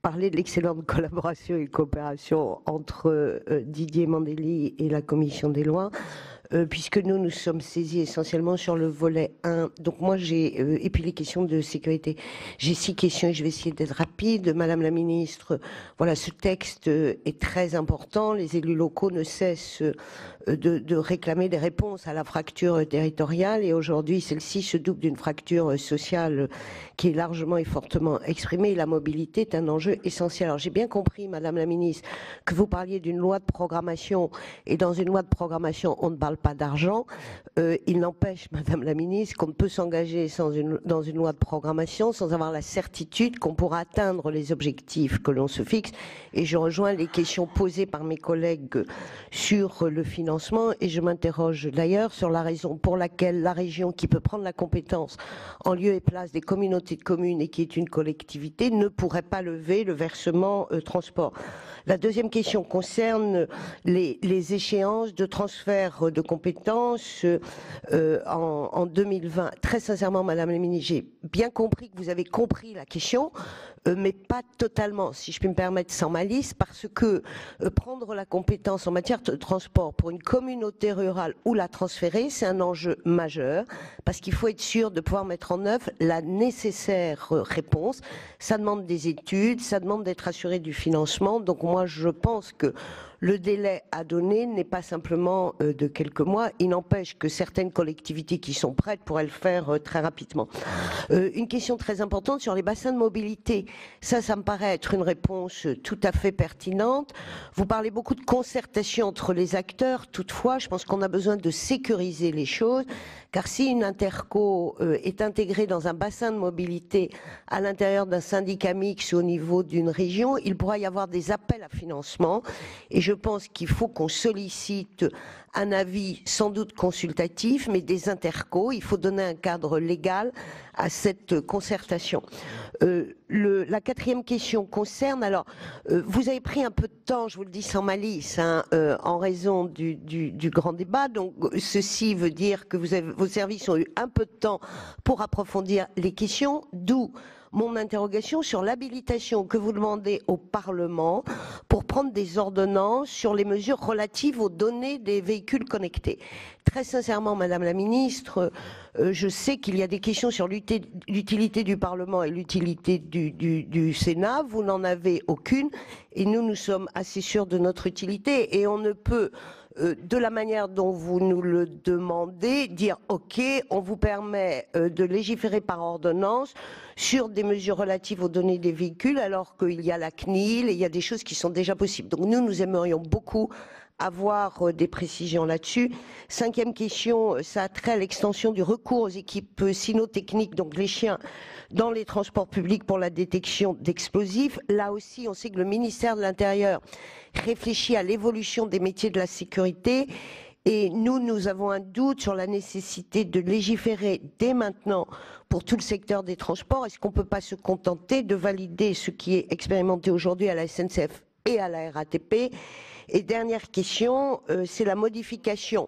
E: parler de l'excellente collaboration et coopération entre Didier Mandelli et la Commission des lois, puisque nous sommes saisis essentiellement sur le volet 1. Donc moi, et puis les questions de sécurité. J'ai 6 questions et je vais essayer d'être rapide. Madame la Ministre, voilà, ce texte est très important. Les élus locaux ne cessent de réclamer des réponses à la fracture territoriale, et aujourd'hui, celle-ci se double d'une fracture sociale qui est largement et fortement exprimée. La mobilité est un enjeu essentiel. Alors j'ai bien compris, Madame la Ministre, que vous parliez d'une loi de programmation, et dans une loi de programmation, on ne parle pas d'argent. Il n'empêche, Madame la Ministre, qu'on ne peut s'engager dans une loi de programmation sans avoir la certitude qu'on pourra atteindre les objectifs que l'on se fixe. Et je rejoins les questions posées par mes collègues sur le financement, et je m'interroge d'ailleurs sur la raison pour laquelle la région, qui peut prendre la compétence en lieu et place des communautés de communes et qui est une collectivité, ne pourrait pas lever le versement transport. La deuxième question concerne les échéances de transfert de compétences en 2020. Très sincèrement, Madame la Ministre, j'ai bien compris que vous avez compris la question, mais pas totalement, si je puis me permettre, sans malice, parce que prendre la compétence en matière de transport pour une communauté rurale ou la transférer, c'est un enjeu majeur, parce qu'il faut être sûr de pouvoir mettre en œuvre la nécessaire réponse. Ça demande des études, ça demande d'être assuré du financement. Donc moi, je pense que le délai à donner n'est pas simplement de quelques mois. Il n'empêche que certaines collectivités qui sont prêtes pourraient le faire très rapidement. Une question très importante sur les bassins de mobilité. Ça me paraît être une réponse tout à fait pertinente. Vous parlez beaucoup de concertation entre les acteurs. Toutefois, je pense qu'on a besoin de sécuriser les choses, car si une interco est intégrée dans un bassin de mobilité à l'intérieur d'un syndicat mixte au niveau d'une région, il pourra y avoir des appels à financement. Et je pense qu'il faut qu'on sollicite un avis sans doute consultatif, mais des intercos. Il faut donner un cadre légal à cette concertation. La quatrième question concerne, alors, vous avez pris un peu de temps, je vous le dis sans malice, en raison du grand débat. Donc, ceci veut dire que vos services ont eu un peu de temps pour approfondir les questions, d'où mon interrogation sur l'habilitation que vous demandez au Parlement pour prendre des ordonnances sur les mesures relatives aux données des véhicules connectés. Très sincèrement, Madame la Ministre, je sais qu'il y a des questions sur l'utilité du Parlement et l'utilité du Sénat. Vous n'en avez aucune et nous sommes assez sûrs de notre utilité et on ne peut, de la manière dont vous nous le demandez, dire OK, on vous permet de légiférer par ordonnance sur des mesures relatives aux données des véhicules alors qu'il y a la CNIL et il y a des choses qui sont déjà possibles. Donc nous aimerions beaucoup avoir des précisions là-dessus. Cinquième question, ça a trait à l'extension du recours aux équipes cynotechniques, donc les chiens, dans les transports publics pour la détection d'explosifs. Là aussi, on sait que le ministère de l'Intérieur réfléchit à l'évolution des métiers de la sécurité et nous avons un doute sur la nécessité de légiférer dès maintenant pour tout le secteur des transports. Est-ce qu'on ne peut pas se contenter de valider ce qui est expérimenté aujourd'hui à la SNCF et à la RATP? Et dernière question, c'est la modification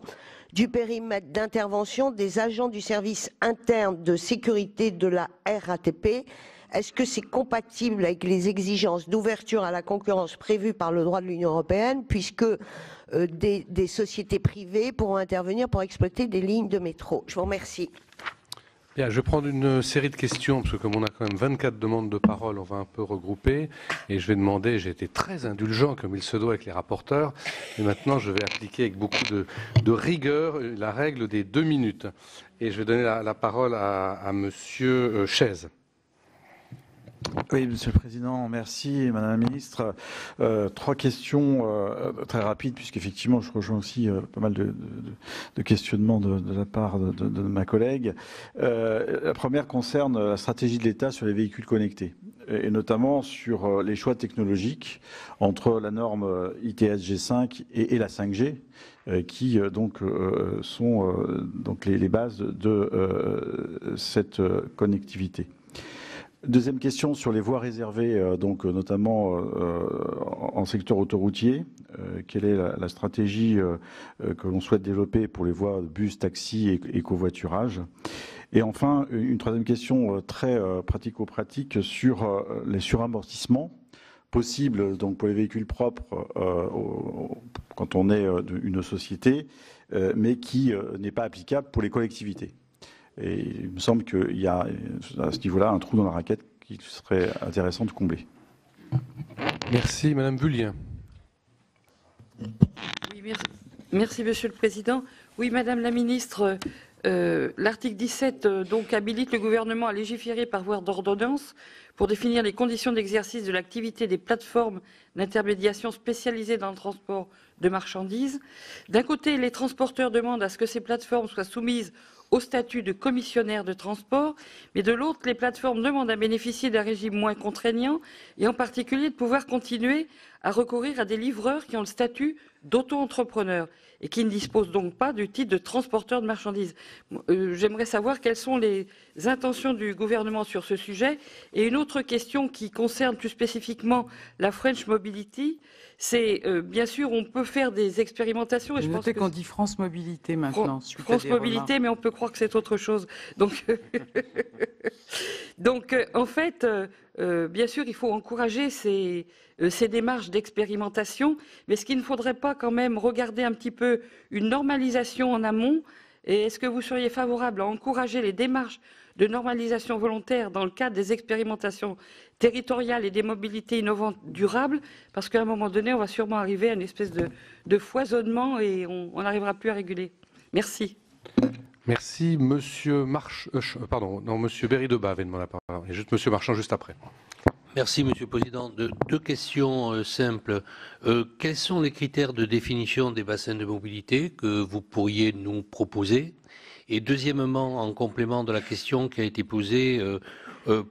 E: du périmètre d'intervention des agents du service interne de sécurité de la RATP. Est-ce que c'est compatible avec les exigences d'ouverture à la concurrence prévues par le droit de l'Union européenne, puisque des sociétés privées pourront intervenir pour exploiter des lignes de métro? Je vous remercie.
B: Bien, je vais prendre une série de questions, parce que comme on a quand même 24 demandes de parole, on va un peu regrouper. Et je vais demander, j'ai été très indulgent, comme il se doit avec les rapporteurs. Et maintenant, je vais appliquer avec beaucoup de rigueur la règle des 2 minutes. Et je vais donner la parole à Monsieur Chaise.
F: Oui, Monsieur le Président, merci. Madame la Ministre, 3 questions très rapides, puisqu'effectivement, je rejoins aussi pas mal de questionnements de la part de ma collègue. La première concerne la stratégie de l'État sur les véhicules connectés, et notamment sur les choix technologiques entre la norme ITS G5 et la 5G, qui sont donc les bases de cette connectivité. Deuxième question sur les voies réservées, donc notamment en secteur autoroutier. Quelle est la stratégie que l'on souhaite développer pour les voies bus, taxi et covoiturage? Et enfin, une troisième question très pratico-pratique sur les suramortissements possibles donc pour les véhicules propres quand on est une société, mais qui n'est pas applicable pour les collectivités. Et il me semble qu'il y a à ce niveau-là un trou dans la raquette qu'il serait intéressant de combler.
B: Merci, Madame Vullien.
G: Oui, merci, Monsieur le Président. Oui, Madame la Ministre, l'article 17 donc habilite le gouvernement à légiférer par voie d'ordonnance pour définir les conditions d'exercice de l'activité des plateformes d'intermédiation spécialisées dans le transport de marchandises. D'un côté, les transporteurs demandent à ce que ces plateformes soient soumises au statut de commissionnaire de transport, mais de l'autre, les plateformes demandent à bénéficier d'un régime moins contraignant et en particulier de pouvoir continuer à recourir à des livreurs qui ont le statut d'auto-entrepreneur et qui ne disposent donc pas du titre de transporteur de marchandises. J'aimerais savoir quelles sont les intentions du gouvernement sur ce sujet. Et une autre question qui concerne plus spécifiquement la French Mobility, c'est bien sûr on peut faire des expérimentations. Et je pense
C: qu'on dit France Mobilité maintenant.
G: France Mobilité, mais on peut croire que c'est autre chose. Donc, en fait, bien sûr, il faut encourager ces démarches d'expérimentation, mais est-ce qu'il ne faudrait pas quand même regarder un petit peu une normalisation en amont? Et est-ce que vous seriez favorable à encourager les démarches de normalisation volontaire dans le cadre des expérimentations territoriales et des mobilités innovantes durables? Parce qu'à un moment donné, on va sûrement arriver à une espèce de foisonnement et on n'arrivera plus à réguler. Merci.
B: Merci. Monsieur Monsieur Berry-Debat avait demandé la parole. Et juste Monsieur Marchand juste après.
H: Merci, Monsieur le Président. Deux questions simples. Quels sont les critères de définition des bassins de mobilité que vous pourriez nous proposer? Et deuxièmement, en complément de la question qui a été posée,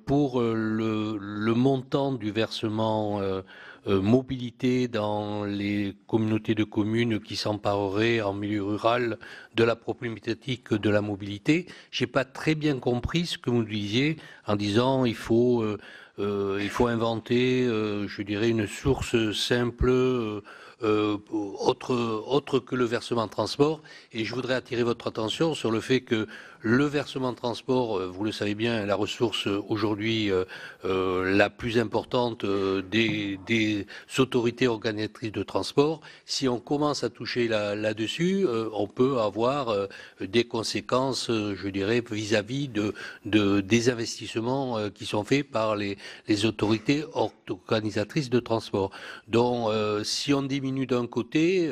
H: pour le montant du versement mobilité dans les communautés de communes qui s'empareraient en milieu rural de la problématique de la mobilité, j'ai pas très bien compris ce que vous disiez en disant il faut inventer, je dirais, une source simple autre que le versement transport. Et je voudrais attirer votre attention sur le fait que le versement transport, vous le savez bien, est la ressource aujourd'hui la plus importante des autorités organisatrices de transport. Si on commence à toucher là-dessus, on peut avoir des conséquences, je dirais, vis-à-vis des investissements qui sont faits par les autorités organisatrices de transport. Donc, si on diminue d'un côté,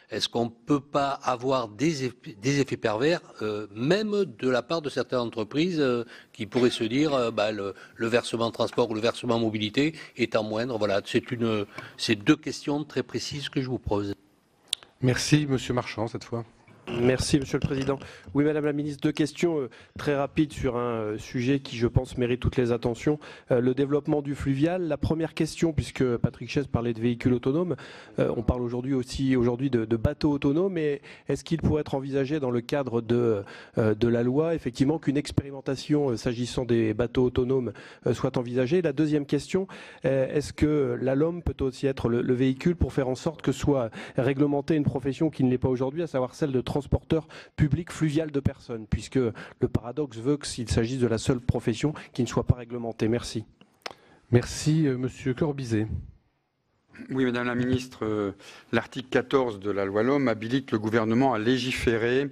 H: est-ce qu'on ne peut pas avoir des effets pervers, même de la part de certaines entreprises qui pourraient se dire le versement transport ou le versement mobilité étant moindre? Voilà, c'est deux questions très précises que je vous pose.
B: Merci, Monsieur Marchand, cette fois.
I: Merci, Monsieur le Président. Oui, Madame la Ministre, deux questions très rapides sur un sujet qui, je pense, mérite toutes les attentions. Le développement du fluvial. La première question, puisque Patrick Chess parlait de véhicules autonomes, on parle aujourd'hui de bateaux autonomes, mais est-ce qu'il pourrait être envisagé dans le cadre de la loi, effectivement, qu'une expérimentation s'agissant des bateaux autonomes soit envisagée? La deuxième question, est-ce que la LOM peut aussi être le véhicule pour faire en sorte que soit réglementée une profession qui ne l'est pas aujourd'hui, à savoir celle de transporteur public fluvial de personnes, puisque le paradoxe veut qu'il s'agisse de la seule profession qui ne soit pas réglementée. Merci.
B: Merci, Monsieur Corbizet.
J: Oui, Madame la Ministre, l'article 14 de la loi LOM habilite le gouvernement à légiférer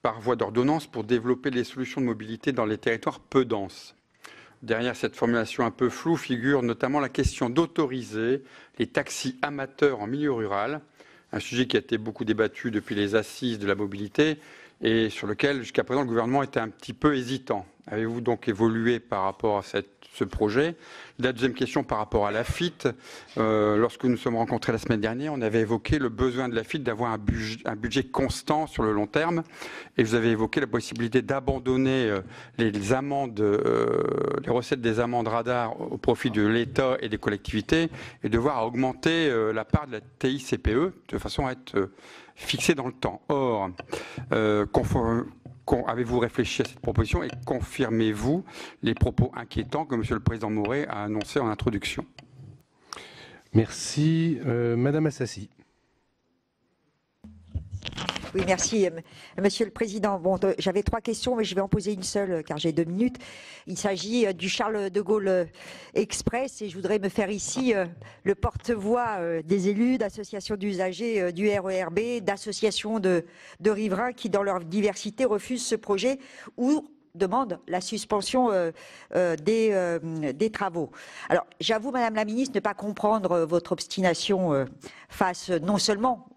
J: par voie d'ordonnance pour développer les solutions de mobilité dans les territoires peu denses. Derrière cette formulation un peu floue figure notamment la question d'autoriser les taxis amateurs en milieu rural, un sujet qui a été beaucoup débattu depuis les assises de la mobilité et sur lequel, jusqu'à présent, le gouvernement était un petit peu hésitant. Avez-vous donc évolué par rapport à ce projet? La deuxième question par rapport à l'AFIT. Lorsque nous nous sommes rencontrés la semaine dernière, on avait évoqué le besoin de l'AFIT d'avoir un budget constant sur le long terme. Et vous avez évoqué la possibilité d'abandonner les amendes, les recettes des amendes radars au profit de l'État et des collectivités et de voir augmenter la part de la TICPE de façon à être fixée dans le temps. Or, avez-vous réfléchi à cette proposition et confirmez-vous les propos inquiétants que M. le Président Mouret a annoncés en introduction?
B: Merci. Madame Assassi.
K: Oui, merci, Monsieur le Président. Bon, j'avais trois questions, mais je vais en poser une seule, car j'ai 2 minutes. Il s'agit du Charles de Gaulle Express, et je voudrais me faire ici le porte-voix des élus, d'associations d'usagers du RERB, d'associations de riverains qui, dans leur diversité, refusent ce projet ou demande la suspension des travaux. Alors, j'avoue, Madame la Ministre, ne pas comprendre votre obstination face non seulement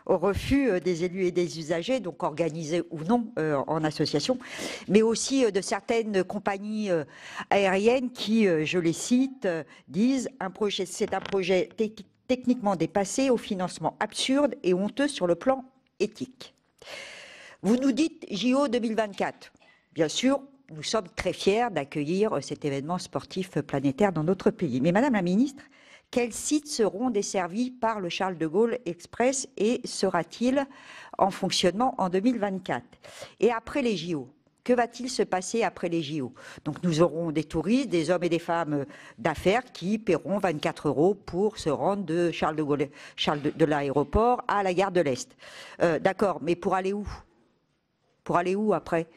K: au refus des élus et des usagers, donc organisés ou non en association, mais aussi de certaines compagnies aériennes qui, je les cite, disent c'est un projet techniquement dépassé, au financement absurde et honteux sur le plan éthique. Vous nous dites JO 2024. Bien sûr, nous sommes très fiers d'accueillir cet événement sportif planétaire dans notre pays. Mais Madame la Ministre, quels sites seront desservis par le Charles de Gaulle Express et sera-t-il en fonctionnement en 2024? Et après les JO, que va-t-il se passer après les JO? Donc nous aurons des touristes, des hommes et des femmes d'affaires qui paieront 24 € pour se rendre de Charles de Gaulle, de l'aéroport à la gare de l'Est. D'accord, mais pour aller où? Pour aller où après?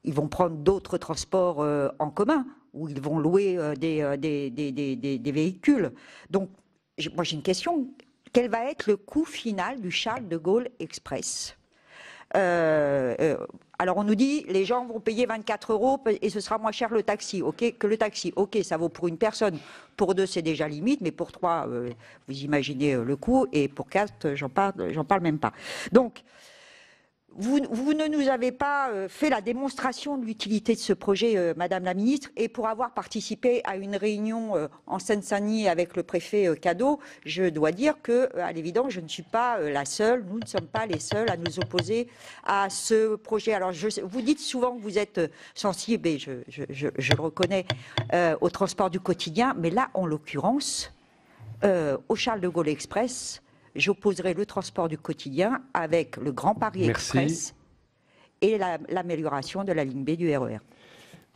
K: Ils vont prendre d'autres transports en commun ou ils vont louer des véhicules. Donc, moi j'ai une question. Quel va être le coût final du Charles de Gaulle Express? Alors on nous dit les gens vont payer 24 € et ce sera moins cher le taxi. Ok, que le taxi, ok, ça vaut pour une personne. Pour 2, c'est déjà limite, mais pour 3, vous imaginez le coût. Et pour 4, j'en parle même pas. Donc, vous ne nous avez pas fait la démonstration de l'utilité de ce projet, Madame la Ministre, et pour avoir participé à une réunion en Seine-Saint-Denis avec le préfet Cadeau, je dois dire que, à l'évidence, je ne suis pas la seule, nous ne sommes pas les seuls à nous opposer à ce projet. Alors, vous dites souvent que vous êtes sensible, et je le reconnais, au transport du quotidien, mais là, en l'occurrence, au Charles de Gaulle Express, j'opposerai le transport du quotidien avec le Grand Paris Express et l'amélioration de la ligne B du RER.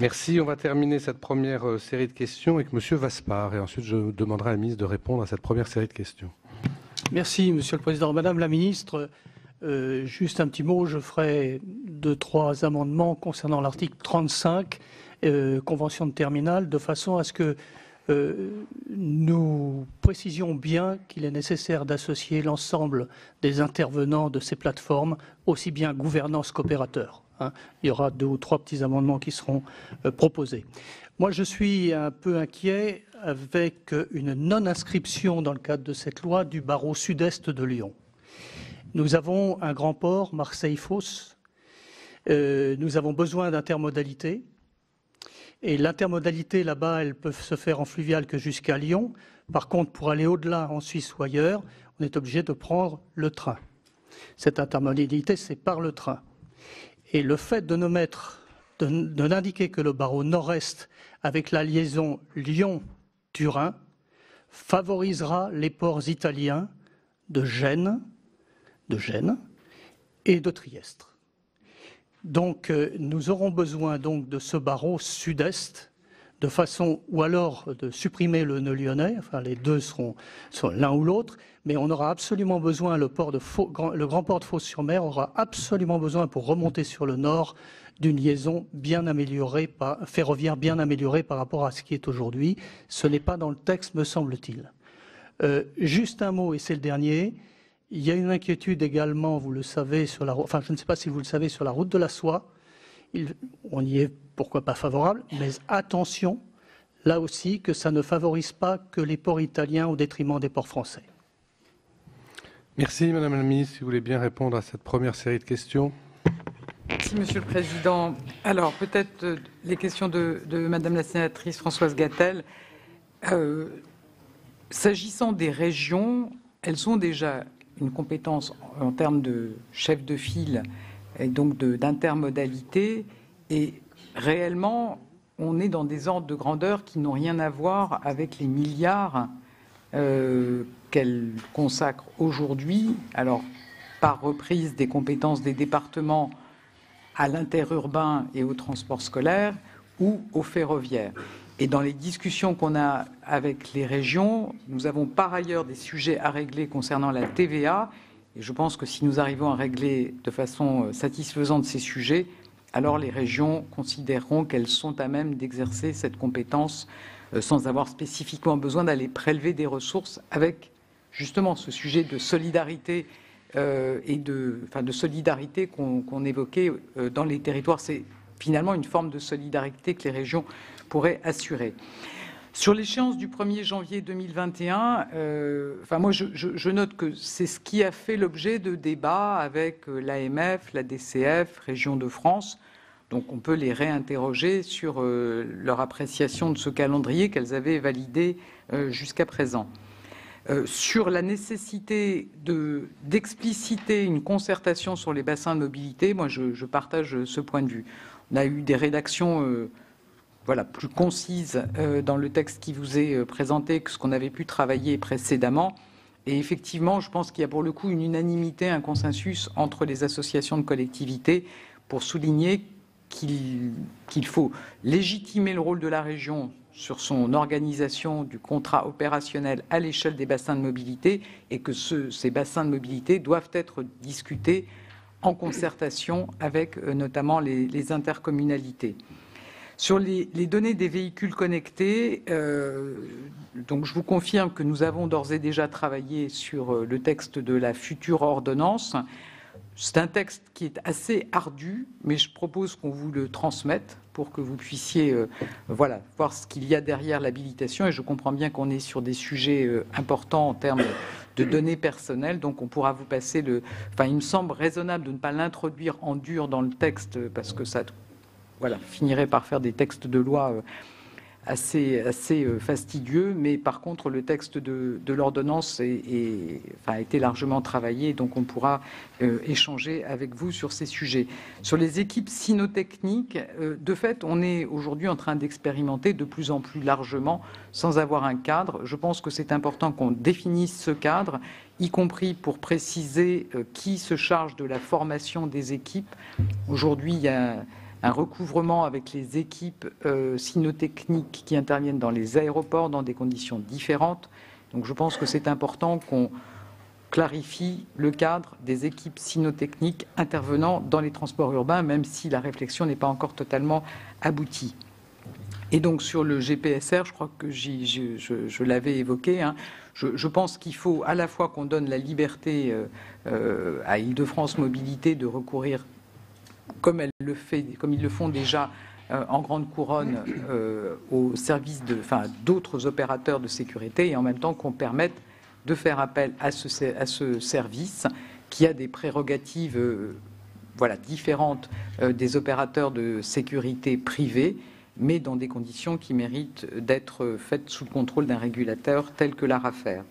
B: Merci. On va terminer cette première série de questions avec M. Vaspart. Et ensuite, je demanderai à la ministre de répondre à cette première série de questions.
L: Merci, Monsieur le Président. Madame la Ministre, juste un petit mot, je ferai 2-3 amendements concernant l'article 35, convention de terminale, de façon à ce que nous précisions bien qu'il est nécessaire d'associer l'ensemble des intervenants de ces plateformes, aussi bien gouvernance qu'opérateurs. Il y aura 2 ou 3 petits amendements qui seront proposés. Moi, je suis un peu inquiet avec une non-inscription dans le cadre de cette loi du barreau sud-est de Lyon. Nous avons un grand port, Marseille-Fos. Nous avons besoin d'intermodalité. Et l'intermodalité, là-bas, elle peut se faire en fluvial que jusqu'à Lyon. Par contre, pour aller au-delà, en Suisse ou ailleurs, on est obligé de prendre le train. Cette intermodalité, c'est par le train. Et le fait de n'indiquer que le barreau nord-est avec la liaison Lyon-Turin favorisera les ports italiens de Gênes et de Trieste. Donc nous aurons besoin donc de ce barreau sud-est de façon, ou alors de supprimer le nœud lyonnais, enfin les deux seront l'un ou l'autre, mais on aura absolument besoin, le grand port de Fos-sur-Mer aura absolument besoin pour remonter sur le nord d'une liaison bien améliorée, ferroviaire bien améliorée par rapport à ce qui est aujourd'hui. Ce n'est pas dans le texte, me semble-t-il. Juste un mot, et c'est le dernier. Il y a une inquiétude également, vous le savez, sur la, enfin je ne sais pas si vous le savez, sur la route de la soie. On y est, pourquoi pas favorable, mais attention, là aussi, que ça ne favorise pas que les ports italiens au détriment des ports français.
B: Merci Madame la Ministre, si vous voulez bien répondre à cette première série de questions.
C: Merci Monsieur le Président. Alors peut-être les questions de Madame la sénatrice Françoise Gatel. S'agissant des régions, elles ont déjà une compétence en termes de chef de file et donc d'intermodalité. Et réellement, on est dans des ordres de grandeur qui n'ont rien à voir avec les milliards qu'elle consacre aujourd'hui. Alors, par reprise des compétences des départements à l'interurbain et au transport scolaire ou au ferroviaire. Et dans les discussions qu'on a avec les régions, nous avons par ailleurs des sujets à régler concernant la TVA. Et je pense que si nous arrivons à régler de façon satisfaisante ces sujets, alors les régions considéreront qu'elles sont à même d'exercer cette compétence sans avoir spécifiquement besoin d'aller prélever des ressources avec justement ce sujet de solidarité et de solidarité qu'on évoquait dans les territoires. C'est finalement une forme de solidarité que les régions pourraient assurer. Sur l'échéance du 1er janvier 2021, moi je note que c'est ce qui a fait l'objet de débats avec l'AMF, la DCF, Régions de France. Donc on peut les réinterroger sur leur appréciation de ce calendrier qu'elles avaient validé jusqu'à présent. Sur la nécessité d'expliciter une concertation sur les bassins de mobilité, moi je partage ce point de vue. On a eu des rédactions plus concises dans le texte qui vous est présenté que ce qu'on avait pu travailler précédemment. Et effectivement, je pense qu'il y a pour le coup une unanimité, un consensus entre les associations de collectivités pour souligner qu'il faut légitimer le rôle de la région sur son organisation du contrat opérationnel à l'échelle des bassins de mobilité et que ces bassins de mobilité doivent être discutés en concertation avec notamment les intercommunalités. Sur les données des véhicules connectés, donc je vous confirme que nous avons d'ores et déjà travaillé sur le texte de la future ordonnance. C'est un texte qui est assez ardu, mais je propose qu'on vous le transmette pour que vous puissiez voir ce qu'il y a derrière l'habilitation. Et je comprends bien qu'on est sur des sujets importants en termes de données personnelles, donc on pourra vous passer il me semble raisonnable de ne pas l'introduire en dur dans le texte, parce que ça finirait par faire des textes de loi assez fastidieux, mais par contre le texte de l'ordonnance a été largement travaillé, donc on pourra échanger avec vous sur ces sujets. Sur les équipes cynotechniques, de fait, on est aujourd'hui en train d'expérimenter de plus en plus largement sans avoir un cadre. Je pense que c'est important qu'on définisse ce cadre, y compris pour préciser qui se charge de la formation des équipes. Aujourd'hui, il y a un recouvrement avec les équipes cynotechniques qui interviennent dans les aéroports dans des conditions différentes. Donc je pense que c'est important clarifie le cadre des équipes cynotechniques intervenant dans les transports urbains, même si la réflexion n'est pas encore totalement aboutie. Et donc sur le GPSR, je crois que je l'avais évoqué, hein, je pense qu'il faut à la fois qu'on donne la liberté à Île-de-France Mobilité de recourir, comme ils le font déjà en grande couronne, au service d'autres opérateurs de sécurité, et en même temps qu'on permette de faire appel à ce service qui a des prérogatives différentes des opérateurs de sécurité privés, mais dans des conditions qui méritent d'être faites sous le contrôle d'un régulateur tel que l'ARAFER.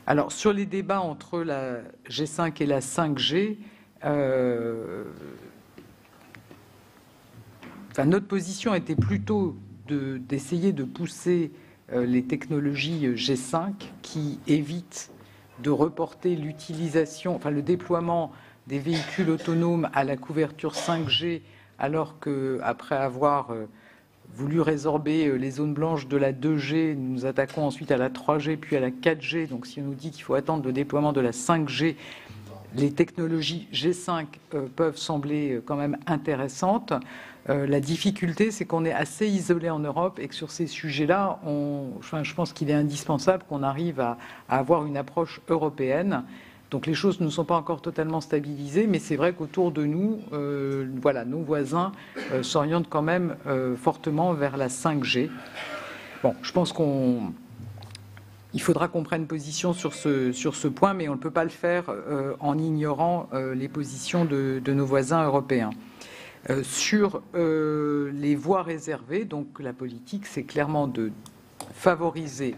C: Alors, sur les débats entre la G5 et la 5G, notre position était plutôt d'essayer de pousser les technologies G5 qui évitent de reporter l'utilisation, le déploiement des véhicules autonomes à la couverture 5G, alors qu'après avoir voulu résorber les zones blanches de la 2G, nous nous attaquons ensuite à la 3G puis à la 4G. Donc si on nous dit qu'il faut attendre le déploiement de la 5G, les technologies G5 peuvent sembler quand même intéressantes. La difficulté, c'est qu'on est assez isolé en Europe et que sur ces sujets-là, je pense qu'il est indispensable qu'on arrive à avoir une approche européenne. Donc les choses ne sont pas encore totalement stabilisées, mais c'est vrai qu'autour de nous, nos voisins s'orientent quand même fortement vers la 5G. Bon, je pense il faudra qu'on prenne position sur ce point, mais on ne peut pas le faire en ignorant les positions de nos voisins européens. Sur les voies réservées, donc la politique, c'est clairement de favoriser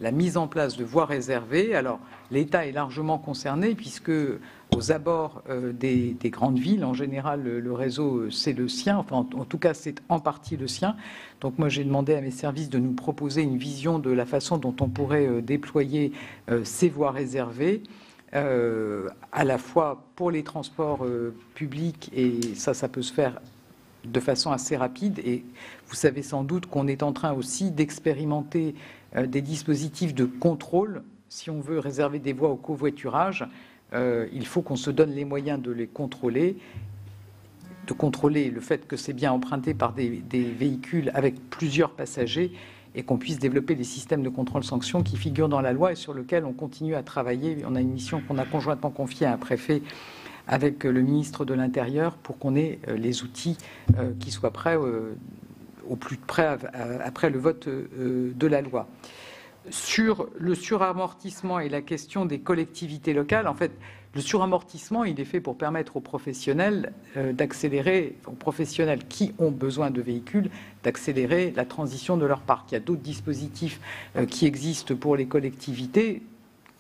C: la mise en place de voies réservées. Alors, l'État est largement concerné puisque aux abords des grandes villes, en général, le réseau, c'est le sien. Enfin, en tout cas, c'est en partie le sien. Donc, moi, j'ai demandé à mes services de nous proposer une vision de la façon dont on pourrait déployer ces voies réservées, à la fois pour les transports publics, et ça peut se faire de façon assez rapide. Et vous savez sans doute qu'on est en train aussi d'expérimenter des dispositifs de contrôle. Si on veut réserver des voies au covoiturage, il faut qu'on se donne les moyens de les contrôler, de contrôler le fait que c'est bien emprunté par des véhicules avec plusieurs passagers, et qu'on puisse développer des systèmes de contrôle-sanction qui figurent dans la loi et sur lesquels on continue à travailler. On a une mission qu'on a conjointement confiée à un préfet avec le ministre de l'Intérieur pour qu'on ait les outils qui soient prêts au plus près après le vote de la loi. Sur le suramortissement et la question des collectivités locales, en fait, le suramortissement, il est fait pour permettre aux professionnels d'accélérer, aux professionnels qui ont besoin de véhicules, d'accélérer la transition de leur parc. Il y a d'autres dispositifs qui existent pour les collectivités,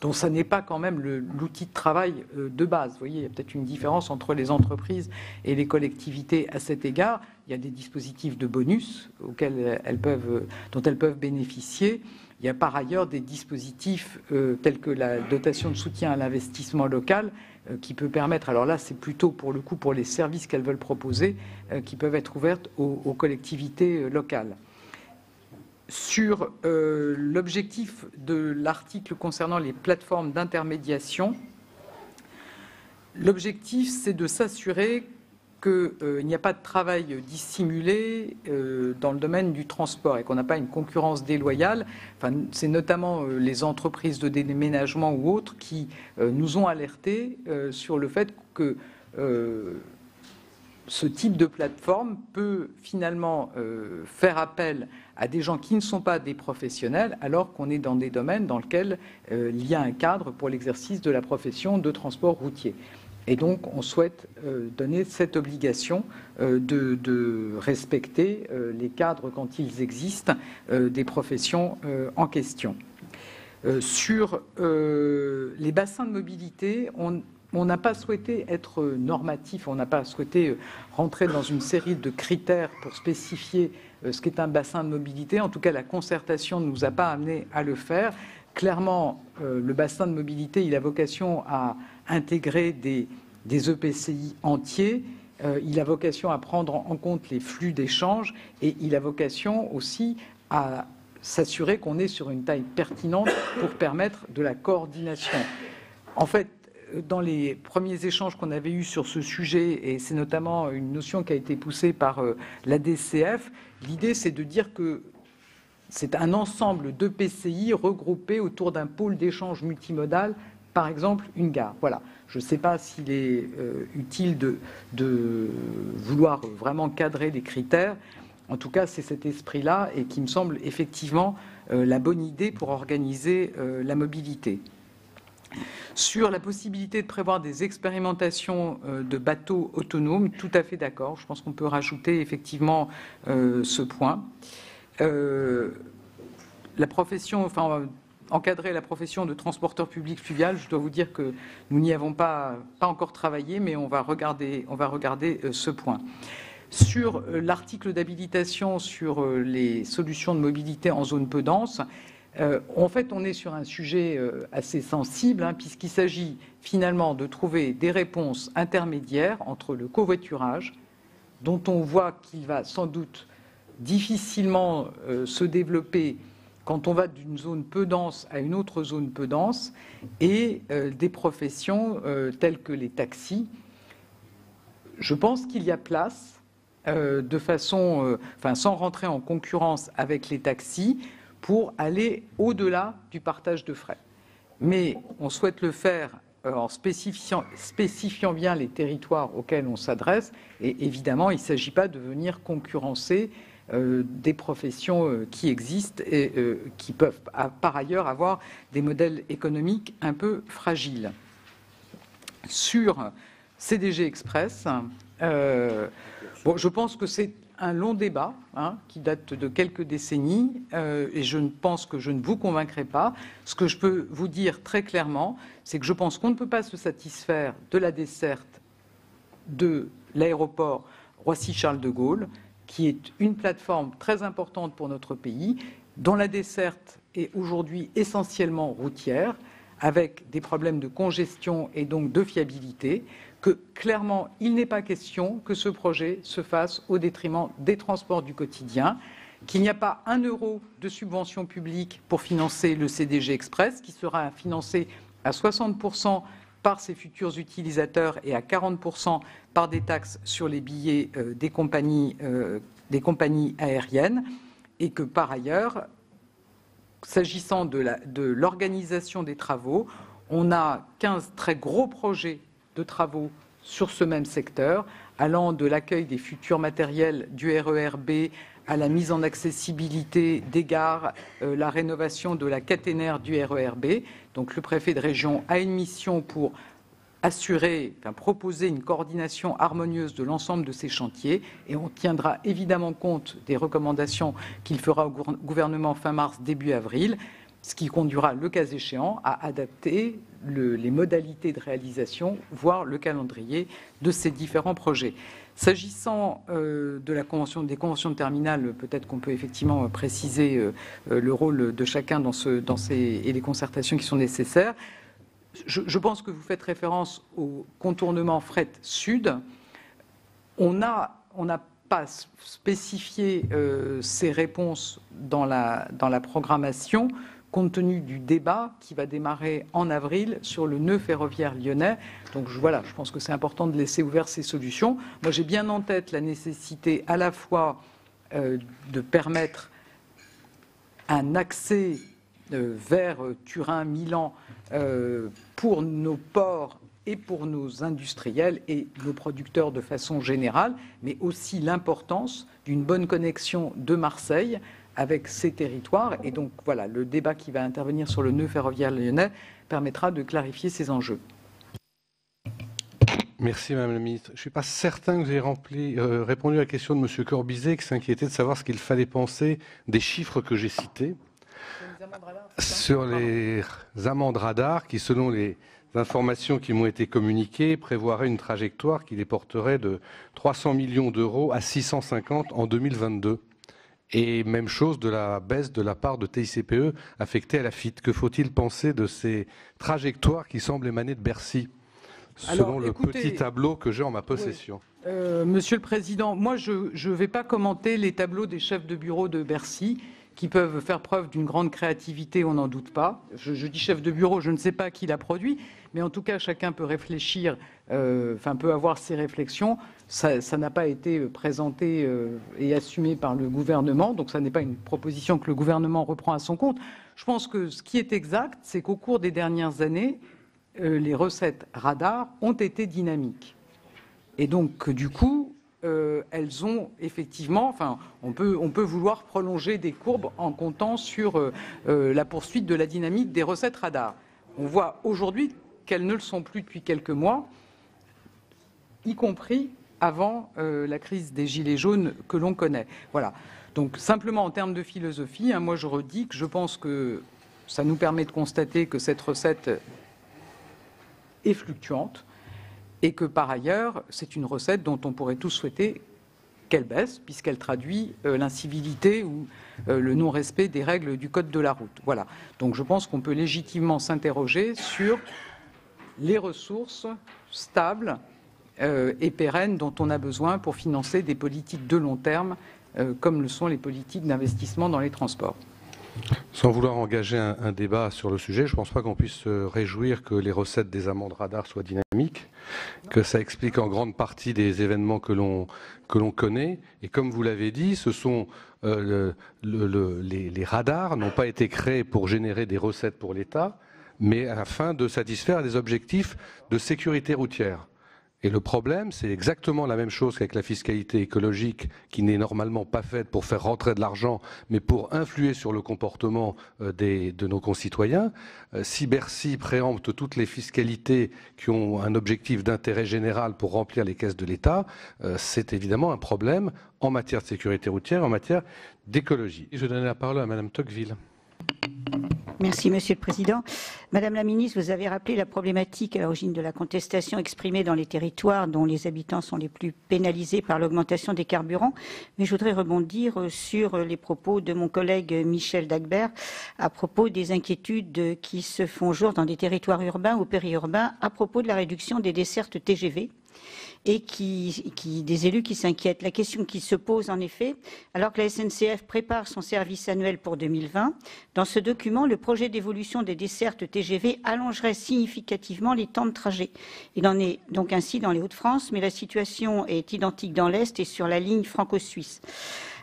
C: dont ça n'est pas quand même l'outil de travail de base. Vous voyez, il y a peut-être une différence entre les entreprises et les collectivités à cet égard. Il y a des dispositifs de bonus dont elles peuvent bénéficier. Il y a par ailleurs des dispositifs tels que la dotation de soutien à l'investissement local qui peut permettre, alors là c'est plutôt pour le coup pour les services qu'elles veulent proposer, qui peuvent être ouvertes aux collectivités locales. Sur l'objectif de l'article concernant les plateformes d'intermédiation, l'objectif c'est de s'assurer qu'il n'y a pas de travail dissimulé dans le domaine du transport et qu'on n'a pas une concurrence déloyale. Enfin, c'est notamment les entreprises de déménagement ou autres qui nous ont alertés sur le fait que ce type de plateforme peut finalement faire appel à des gens qui ne sont pas des professionnels, alors qu'on est dans des domaines dans lesquels il y a un cadre pour l'exercice de la profession de transport routier. Et donc, on souhaite donner cette obligation de respecter les cadres, quand ils existent, des professions en question. Sur les bassins de mobilité, on n'a pas souhaité être normatif, on n'a pas souhaité rentrer dans une série de critères pour spécifier ce qu'est un bassin de mobilité. En tout cas, la concertation ne nous a pas amené à le faire. Clairement, le bassin de mobilité, il a vocation à intégrer des EPCI entiers, il a vocation à prendre en compte les flux d'échanges et il a vocation aussi à s'assurer qu'on est sur une taille pertinente pour permettre de la coordination. En fait, dans les premiers échanges qu'on avait eus sur ce sujet, et c'est notamment une notion qui a été poussée par la DCF, l'idée c'est de dire que c'est un ensemble de PCI regroupés autour d'un pôle d'échange multimodal, par exemple une gare. Voilà. Je ne sais pas s'il est utile de vouloir vraiment cadrer les critères. En tout cas, c'est cet esprit-là et qui me semble effectivement la bonne idée pour organiser la mobilité. Sur la possibilité de prévoir des expérimentations de bateaux autonomes, tout à fait d'accord. Je pense qu'on peut rajouter effectivement ce point. La profession, encadrer la profession de transporteur public fluvial, je dois vous dire que nous n'y avons pas encore travaillé, mais on va regarder ce point. Sur l'article d'habilitation sur les solutions de mobilité en zone peu dense, en fait, on est sur un sujet assez sensible, puisqu'il s'agit finalement de trouver des réponses intermédiaires entre le covoiturage, dont on voit qu'il va sans doute difficilement se développer quand on va d'une zone peu dense à une autre zone peu dense, et des professions telles que les taxis. Je pense qu'il y a place, de façon, sans rentrer en concurrence avec les taxis, pour aller au-delà du partage de frais. Mais on souhaite le faire en spécifiant bien les territoires auxquels on s'adresse. Et évidemment, il ne s'agit pas de venir concurrencer des professions qui existent et qui peuvent par ailleurs avoir des modèles économiques un peu fragiles. Sur CDG Express, je pense que c'est un long débat qui date de quelques décennies et je pense que je ne vous convaincrai pas. Ce que je peux vous dire très clairement, c'est que je pense qu'on ne peut pas se satisfaire de la desserte de l'aéroport Roissy-Charles de Gaulle, qui est une plateforme très importante pour notre pays, dont la desserte est aujourd'hui essentiellement routière, avec des problèmes de congestion et donc de fiabilité, que clairement, il n'est pas question que ce projet se fasse au détriment des transports du quotidien, qu'il n'y a pas 1 euro de subvention publique pour financer le CDG Express, qui sera financé à 60% par ses futurs utilisateurs et à 40% par des taxes sur les billets des compagnies aériennes, et que par ailleurs, s'agissant de l'organisation des travaux, on a 15 très gros projets de travaux sur ce même secteur, allant de l'accueil des futurs matériels du RER-B à la mise en accessibilité des gares, la rénovation de la caténaire du RER-B. Donc le préfet de région a une mission pour proposer une coordination harmonieuse de l'ensemble de ces chantiers, et on tiendra évidemment compte des recommandations qu'il fera au gouvernement fin mars, début avril, ce qui conduira, le cas échéant, à adapter les modalités de réalisation, voire le calendrier de ces différents projets. S'agissant des conventions de terminal, peut-être qu'on peut effectivement préciser le rôle de chacun et les concertations qui sont nécessaires. Je pense que vous faites référence au contournement fret sud. On n'a pas spécifié ces réponses dans la programmation, compte tenu du débat qui va démarrer en avril sur le nœud ferroviaire lyonnais. Donc je pense que c'est important de laisser ouvertes ces solutions. Moi, j'ai bien en tête la nécessité à la fois de permettre un accès vers Turin, Milan, pour nos ports et pour nos industriels et nos producteurs de façon générale, mais aussi l'importance d'une bonne connexion de Marseille avec ces territoires. Et donc voilà, le débat qui va intervenir sur le nœud ferroviaire lyonnais permettra de clarifier ces enjeux.
B: Merci Madame la Ministre. Je ne suis pas certain que vous ayez répondu à la question de M. Corbizet, qui s'inquiétait de savoir ce qu'il fallait penser des chiffres que j'ai cités sur les amendes radars qui, selon les informations qui m'ont été communiquées, prévoiraient une trajectoire qui les porterait de 300 millions d'euros à 650 en 2022. Et même chose de la baisse de la part de TICPE affectée à la FIT. Que faut-il penser de ces trajectoires qui semblent émaner de Bercy, selon le petit tableau que j'ai en ma possession?
C: Monsieur le Président, moi je ne vais pas commenter les tableaux des chefs de bureau de Bercy, qui peuvent faire preuve d'une grande créativité, on n'en doute pas. Je dis chef de bureau, je ne sais pas qui l'a produit, mais en tout cas, chacun peut réfléchir, peut avoir ses réflexions. Ça n'a pas été présenté et assumé par le gouvernement, donc ça n'est pas une proposition que le gouvernement reprend à son compte. Je pense que ce qui est exact, c'est qu'au cours des dernières années, les recettes radars ont été dynamiques. Et donc, du coup, elles ont effectivement, on peut vouloir prolonger des courbes en comptant sur la poursuite de la dynamique des recettes radars. On voit aujourd'hui qu'elles ne le sont plus depuis quelques mois, y compris avant la crise des Gilets jaunes que l'on connaît. Voilà. Donc, simplement en termes de philosophie, moi je redis que je pense que ça nous permet de constater que cette recette est fluctuante, et que par ailleurs, c'est une recette dont on pourrait tous souhaiter qu'elle baisse, puisqu'elle traduit l'incivilité ou le non-respect des règles du code de la route. Voilà. Donc je pense qu'on peut légitimement s'interroger sur les ressources stables et pérennes dont on a besoin pour financer des politiques de long terme, comme le sont les politiques d'investissement dans les transports.
B: Sans vouloir engager un débat sur le sujet, je ne pense pas qu'on puisse se réjouir que les recettes des amendes radars soient dynamiques, que ça explique en grande partie des événements que l'on connaît. Et comme vous l'avez dit, ce sont les radars n'ont pas été créés pour générer des recettes pour l'État, mais afin de satisfaire des objectifs de sécurité routière. Et le problème, c'est exactement la même chose qu'avec la fiscalité écologique, qui n'est normalement pas faite pour faire rentrer de l'argent, mais pour influer sur le comportement de nos concitoyens. Si Bercy préempte toutes les fiscalités qui ont un objectif d'intérêt général pour remplir les caisses de l'État, c'est évidemment un problème en matière de sécurité routière, en matière d'écologie. Je donne la parole à Madame Tocqueville.
M: Merci, Monsieur le Président. Madame la Ministre, vous avez rappelé la problématique à l'origine de la contestation exprimée dans les territoires dont les habitants sont les plus pénalisés par l'augmentation des carburants. Mais je voudrais rebondir sur les propos de mon collègue Michel Dagbert à propos des inquiétudes qui se font jour dans des territoires urbains ou périurbains à propos de la réduction des dessertes TGV. Et des élus qui s'inquiètent. La question qui se pose en effet, alors que la SNCF prépare son service annuel pour 2020, dans ce document, le projet d'évolution des dessertes TGV allongerait significativement les temps de trajet. Il en est donc ainsi dans les Hauts-de-France, mais la situation est identique dans l'Est et sur la ligne franco-suisse.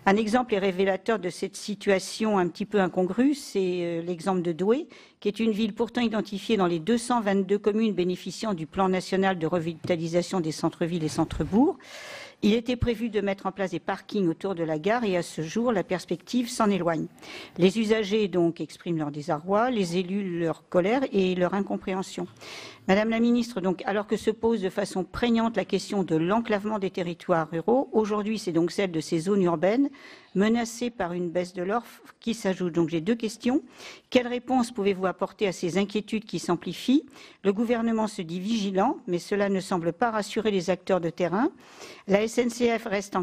M: Un exemple est révélateur de cette situation un petit peu incongrue, c'est l'exemple de Douai, qui est une ville pourtant identifiée dans les 222 communes bénéficiant du plan national de revitalisation des centres-villes et centres-bourgs. Il était prévu de mettre en place des parkings autour de la gare et à ce jour, la perspective s'en éloigne. Les usagers donc expriment leur désarroi, les élus leur colère et leur incompréhension. Madame la Ministre, donc, alors que se pose de façon prégnante la question de l'enclavement des territoires ruraux, aujourd'hui c'est donc celle de ces zones urbaines menacées par une baisse de l'offre qui s'ajoute. Donc j'ai deux questions. Quelle réponse pouvez-vous apporter à ces inquiétudes qui s'amplifient? Le gouvernement se dit vigilant, mais cela ne semble pas rassurer les acteurs de terrain. La SNCF reste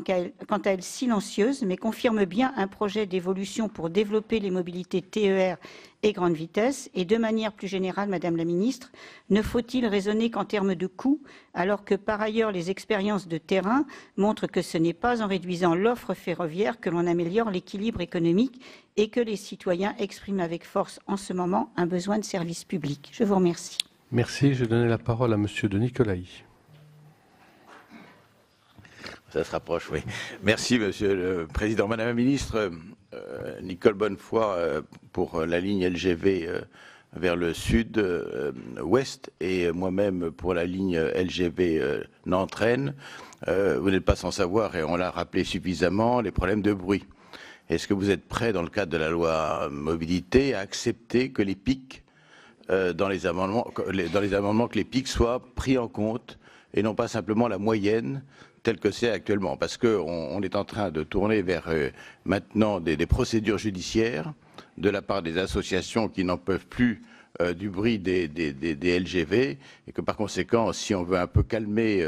M: quant à elle silencieuse, mais confirme bien un projet d'évolution pour développer les mobilités TER et grande vitesse. Et de manière plus générale, Madame la Ministre, ne faut-il raisonner qu'en termes de coûts, alors que par ailleurs les expériences de terrain montrent que ce n'est pas en réduisant l'offre ferroviaire que l'on améliore l'équilibre économique et que les citoyens expriment avec force en ce moment un besoin de services publics. Je vous remercie.
B: Merci. Je vais donner la parole à Monsieur de Nicolaï.
N: Ça se rapproche, oui. Merci, Monsieur le Président. Madame la Ministre, Nicole Bonnefoy pour la ligne LGV vers le sud-ouest et moi-même pour la ligne LGV Nantes-Rennes. Vous n'êtes pas sans savoir, et on l'a rappelé suffisamment, les problèmes de bruit. Est-ce que vous êtes prêt, dans le cadre de la loi mobilité, à accepter que les pics, dans les amendements, que les pics soient pris en compte et non pas simplement la moyenne tel que c'est actuellement, parce qu'on est en train de tourner vers maintenant des procédures judiciaires de la part des associations qui n'en peuvent plus du bruit des LGV, et que par conséquent, si on veut un peu calmer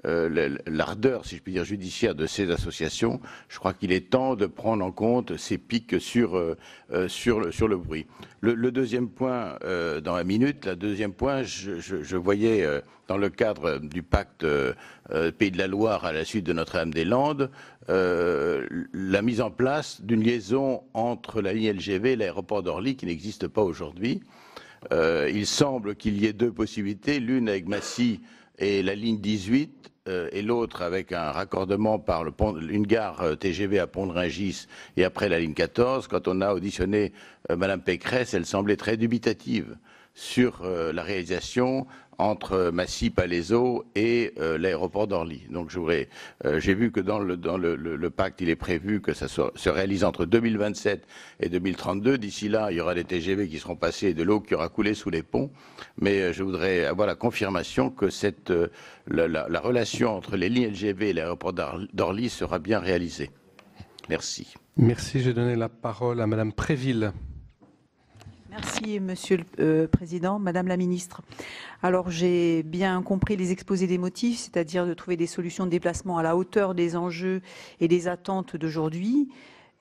N: l'ardeur, si je puis dire, judiciaire de ces associations. Je crois qu'il est temps de prendre en compte ces pics sur le bruit. Le deuxième point, dans la minute, je voyais dans le cadre du pacte Pays de la Loire à la suite de Notre-Dame-des-Landes, la mise en place d'une liaison entre la ligne LGV et l'aéroport d'Orly qui n'existe pas aujourd'hui. Il semble qu'il y ait deux possibilités, l'une avec Massy et la ligne 18 et l'autre avec un raccordement par une gare TGV à Pont-de-Rungis et après la ligne 14. Quand on a auditionné Madame Pécresse, elle semblait très dubitative sur la réalisation entre Massy-Palaiseau et l'aéroport d'Orly. Donc j'ai vu que dans le pacte, il est prévu que ça se réalise entre 2027 et 2032. D'ici là, il y aura des TGV qui seront passés et de l'eau qui aura coulé sous les ponts. Mais je voudrais avoir la confirmation que la relation entre les lignes LGV et l'aéroport d'Orly sera bien réalisée. Merci.
B: Merci. J'ai donné la parole à Madame Préville.
O: Merci, Monsieur le Président. Madame la Ministre, alors j'ai bien compris les exposés des motifs, c'est-à-dire de trouver des solutions de déplacement à la hauteur des enjeux et des attentes d'aujourd'hui.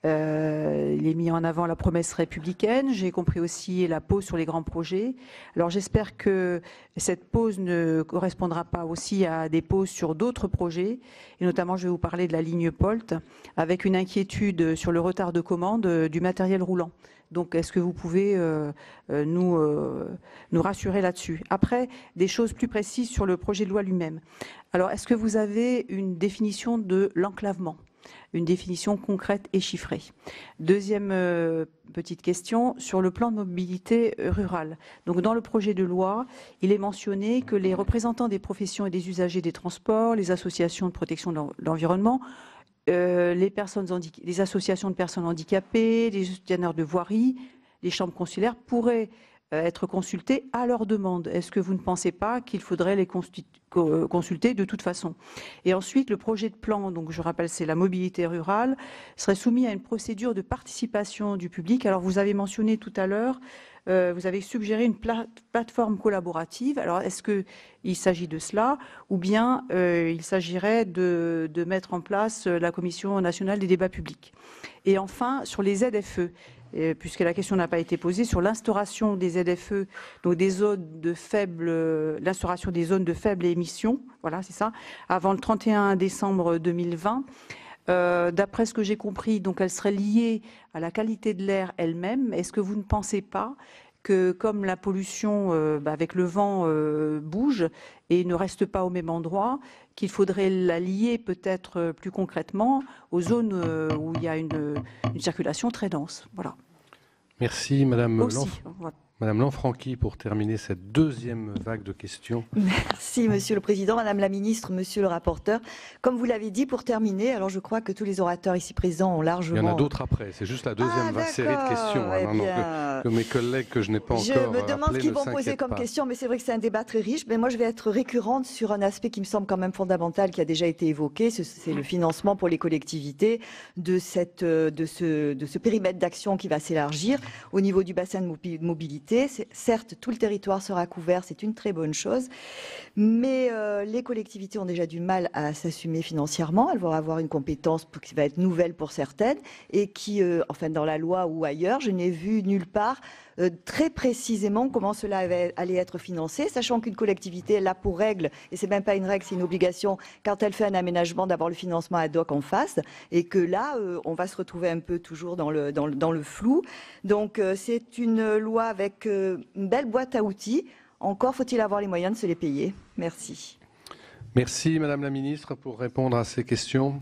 O: Il est mis en avant la promesse républicaine. J'ai compris aussi la pause sur les grands projets. Alors j'espère que cette pause ne correspondra pas aussi à des pauses sur d'autres projets. Et notamment, je vais vous parler de la ligne POLT, avec une inquiétude sur le retard de commande du matériel roulant. Donc, est-ce que vous pouvez nous rassurer là-dessus? Après, des choses plus précises sur le projet de loi lui-même. Alors, est-ce que vous avez une définition de l'enclavement? Une définition concrète et chiffrée. Deuxième petite question, sur le plan de mobilité rurale. Donc, dans le projet de loi, il est mentionné que les représentants des professions et des usagers des transports, les associations de protection de l'environnement, les associations de personnes handicapées, les gestionnaires de voirie, les chambres consulaires pourraient être consultés à leur demande. Est-ce que vous ne pensez pas qu'il faudrait les consulter de toute façon? Et ensuite, le projet de plan, donc je rappelle, c'est la mobilité rurale, serait soumis à une procédure de participation du public. Alors, vous avez mentionné tout à l'heure, vous avez suggéré une plateforme collaborative. Alors, est-ce qu'il s'agit de cela ou bien il s'agirait de mettre en place la Commission nationale des débats publics? Et enfin, sur les ZFE, puisque la question n'a pas été posée, sur l'instauration des ZFE, donc des zones de l'instauration des zones de faible émission, voilà, c'est ça, avant le 31 décembre 2020. D'après ce que j'ai compris, donc elle serait liée à la qualité de l'air elle-même. Est-ce que vous ne pensez pas que comme la pollution avec le vent bouge et ne reste pas au même endroit, qu'il faudrait la lier peut-être plus concrètement aux zones où il y a une circulation très dense? Voilà.
B: Merci Madame Lanfranchi pour terminer cette deuxième vague de questions.
P: Merci Monsieur le Président, Madame la Ministre, Monsieur le rapporteur. Comme vous l'avez dit, pour terminer, alors je crois que tous les orateurs ici présents ont largement...
B: Il y en a d'autres après, c'est juste la deuxième série de questions. Que mes collègues que je n'ai pas encore
P: Je me demande ce qu'ils vont poser comme question, mais c'est vrai que c'est un débat très riche. Mais moi, je vais être récurrente sur un aspect qui me semble quand même fondamental, qui a déjà été évoqué, c'est le financement pour les collectivités de ce périmètre d'action qui va s'élargir au niveau du bassin de mobilité. Certes, tout le territoire sera couvert, c'est une très bonne chose, mais les collectivités ont déjà du mal à s'assumer financièrement. Elles vont avoir une compétence qui va être nouvelle pour certaines et qui, enfin dans la loi ou ailleurs, je n'ai vu nulle part très précisément comment cela allait être financé, sachant qu'une collectivité elle a pour règle, et c'est même pas une règle, c'est une obligation, quand elle fait un aménagement, d'avoir le financement ad hoc en face, et que là, on va se retrouver un peu toujours dans le flou. Donc c'est une loi avec une belle boîte à outils. Encore faut-il avoir les moyens de se les payer. Merci.
B: Merci Madame la Ministre pour répondre à ces questions.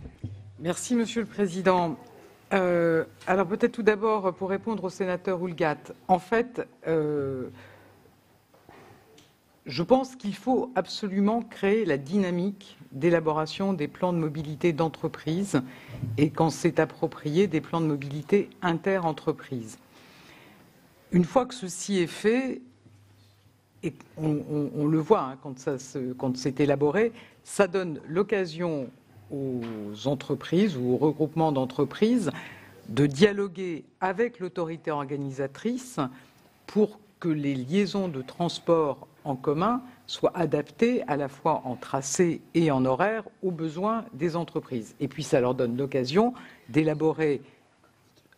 C: Merci Monsieur le Président. Alors peut-être tout d'abord pour répondre au sénateur Houllegatte. En fait, je pense qu'il faut absolument créer la dynamique d'élaboration des plans de mobilité d'entreprise et, quand c'est approprié, des plans de mobilité inter-entreprise. Une fois que ceci est fait, et on le voit quand c'est élaboré, ça donne l'occasion aux entreprises ou aux regroupements d'entreprises de dialoguer avec l'autorité organisatrice pour que les liaisons de transport en commun soient adaptées à la fois en tracé et en horaire aux besoins des entreprises. Et puis ça leur donne l'occasion d'élaborer,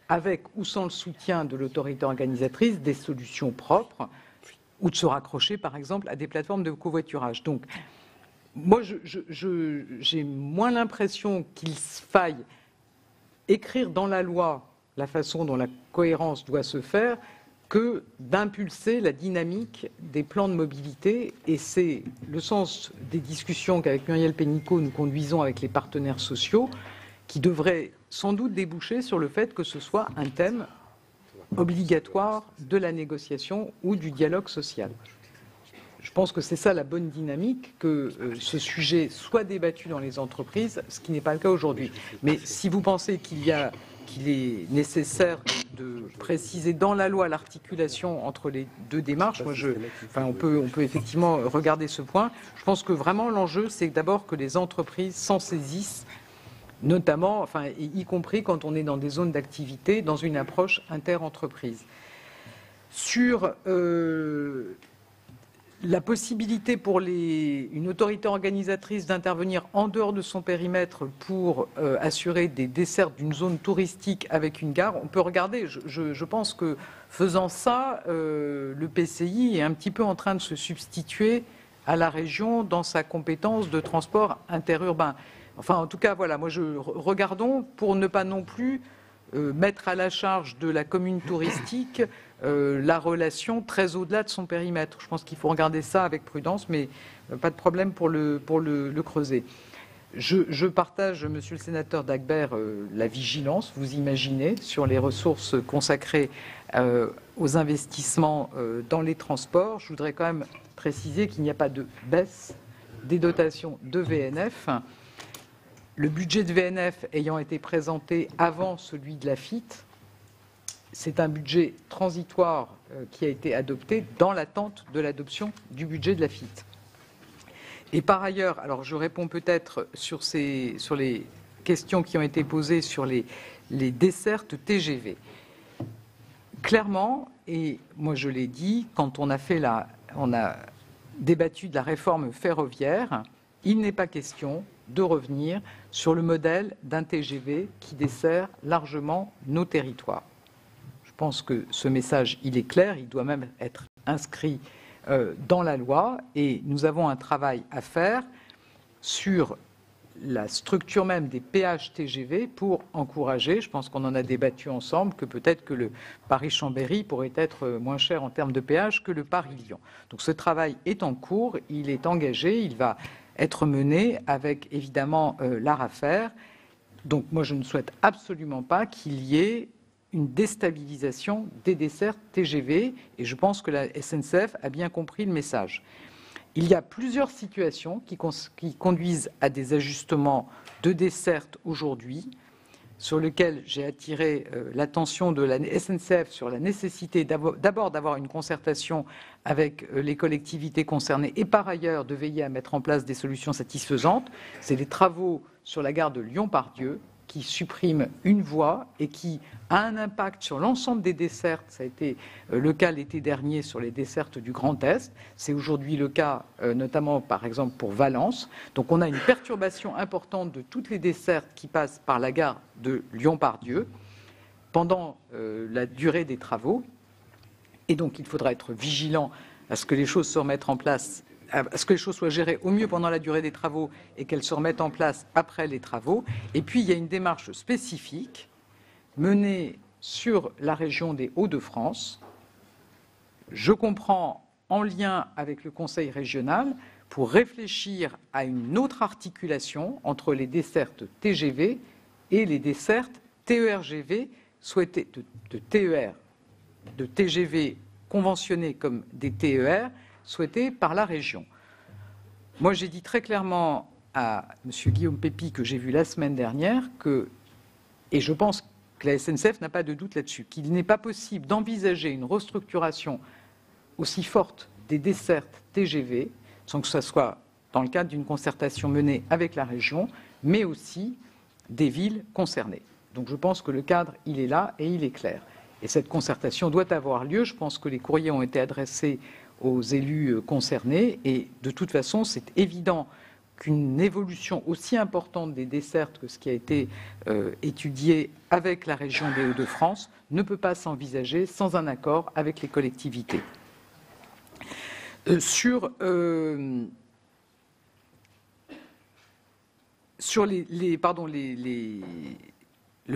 C: avec ou sans le soutien de l'autorité organisatrice, des solutions propres ou de se raccrocher par exemple à des plateformes de covoiturage. Donc moi j'ai moins l'impression qu'il faille écrire dans la loi la façon dont la cohérence doit se faire que d'impulser la dynamique des plans de mobilité. Et c'est le sens des discussions qu'avec Muriel Pénicaud nous conduisons avec les partenaires sociaux, qui devraient sans doute déboucher sur le fait que ce soit un thème obligatoire de la négociation ou du dialogue social. Je pense que c'est ça la bonne dynamique, que ce sujet soit débattu dans les entreprises, ce qui n'est pas le cas aujourd'hui. Mais si vous pensez qu'il est nécessaire de préciser dans la loi l'articulation entre les deux démarches, on peut effectivement regarder ce point. Je pense que vraiment l'enjeu, c'est d'abord que les entreprises s'en saisissent, notamment, y compris quand on est dans des zones d'activité, dans une approche inter-entreprise. Sur la possibilité pour une autorité organisatrice d'intervenir en dehors de son périmètre pour assurer des dessertes d'une zone touristique avec une gare, on peut regarder. Je pense que faisant ça, le PCI est un petit peu en train de se substituer à la région dans sa compétence de transport interurbain. Enfin, en tout cas, voilà, regardons pour ne pas non plus mettre à la charge de la commune touristique la relation très au-delà de son périmètre. Je pense qu'il faut regarder ça avec prudence, mais pas de problème pour le creuser. Je partage, monsieur le sénateur Dagbert, la vigilance, vous imaginez, sur les ressources consacrées aux investissements dans les transports. Je voudrais quand même préciser qu'il n'y a pas de baisse des dotations de VNF. Le budget de VNF ayant été présenté avant celui de l'AFITT, c'est un budget transitoire qui a été adopté dans l'attente de l'adoption du budget de l'AFITT. Et par ailleurs, alors je réponds peut-être sur les questions qui ont été posées sur les dessertes TGV. Clairement, et moi je l'ai dit, quand on a débattu de la réforme ferroviaire, il n'est pas question de revenir sur le modèle d'un TGV qui dessert largement nos territoires. Je pense que ce message, il est clair, il doit même être inscrit dans la loi, et nous avons un travail à faire sur la structure même des péages TGV pour encourager, je pense qu'on en a débattu ensemble, que peut-être que le Paris-Chambéry pourrait être moins cher en termes de péage que le Paris-Lyon. Donc ce travail est en cours, il est engagé, il va être mené avec évidemment l'ARAFER. Donc moi je ne souhaite absolument pas qu'il y ait une déstabilisation des dessertes TGV, et je pense que la SNCF a bien compris le message. Il y a plusieurs situations qui conduisent à des ajustements de dessertes aujourd'hui, sur lesquels j'ai attiré l'attention de la SNCF sur la nécessité d'abord d'avoir une concertation avec les collectivités concernées et par ailleurs de veiller à mettre en place des solutions satisfaisantes. C'est les travaux sur la gare de Lyon-Part-Dieu qui supprime une voie et qui a un impact sur l'ensemble des dessertes. Ça a été le cas l'été dernier sur les dessertes du Grand Est. C'est aujourd'hui le cas notamment par exemple pour Valence. Donc on a une perturbation importante de toutes les dessertes qui passent par la gare de Lyon-Part-Dieu pendant la durée des travaux. Et donc il faudra être vigilant à ce que les choses se remettent en place, à ce que les choses soient gérées au mieux pendant la durée des travaux et qu'elles se remettent en place après les travaux. Et puis, il y a une démarche spécifique menée sur la région des Hauts-de-France. Je comprends, en lien avec le Conseil régional, pour réfléchir à une autre articulation entre les dessertes TGV et les dessertes TER-GV, souhaitées de TGV conventionnés comme des TER, souhaité par la région. Moi, j'ai dit très clairement à M. Guillaume Pépi, que j'ai vu la semaine dernière, et je pense que la SNCF n'a pas de doute là-dessus, qu'il n'est pas possible d'envisager une restructuration aussi forte des dessertes TGV, sans que ce soit dans le cadre d'une concertation menée avec la région, mais aussi des villes concernées. Donc je pense que le cadre, il est là et il est clair. Et cette concertation doit avoir lieu. Je pense que les courriers ont été adressés aux élus concernés. Et de toute façon, c'est évident qu'une évolution aussi importante des dessertes que ce qui a été étudié avec la région des Hauts-de-France ne peut pas s'envisager sans un accord avec les collectivités. Sur le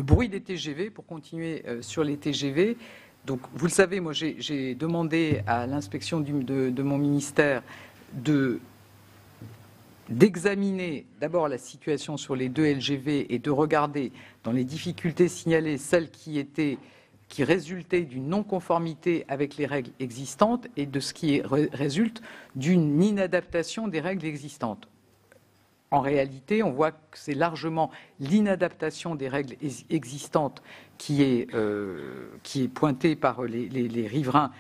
C: bruit des TGV, pour continuer sur les TGV, donc vous le savez, moi j'ai demandé à l'inspection de mon ministère d'examiner d'abord la situation sur les 2 LGV et de regarder dans les difficultés signalées celles qui résultaient d'une non-conformité avec les règles existantes et de ce qui résulte d'une inadaptation des règles existantes. En réalité, on voit que c'est largement l'inadaptation des règles existantes qui est pointée par les riverains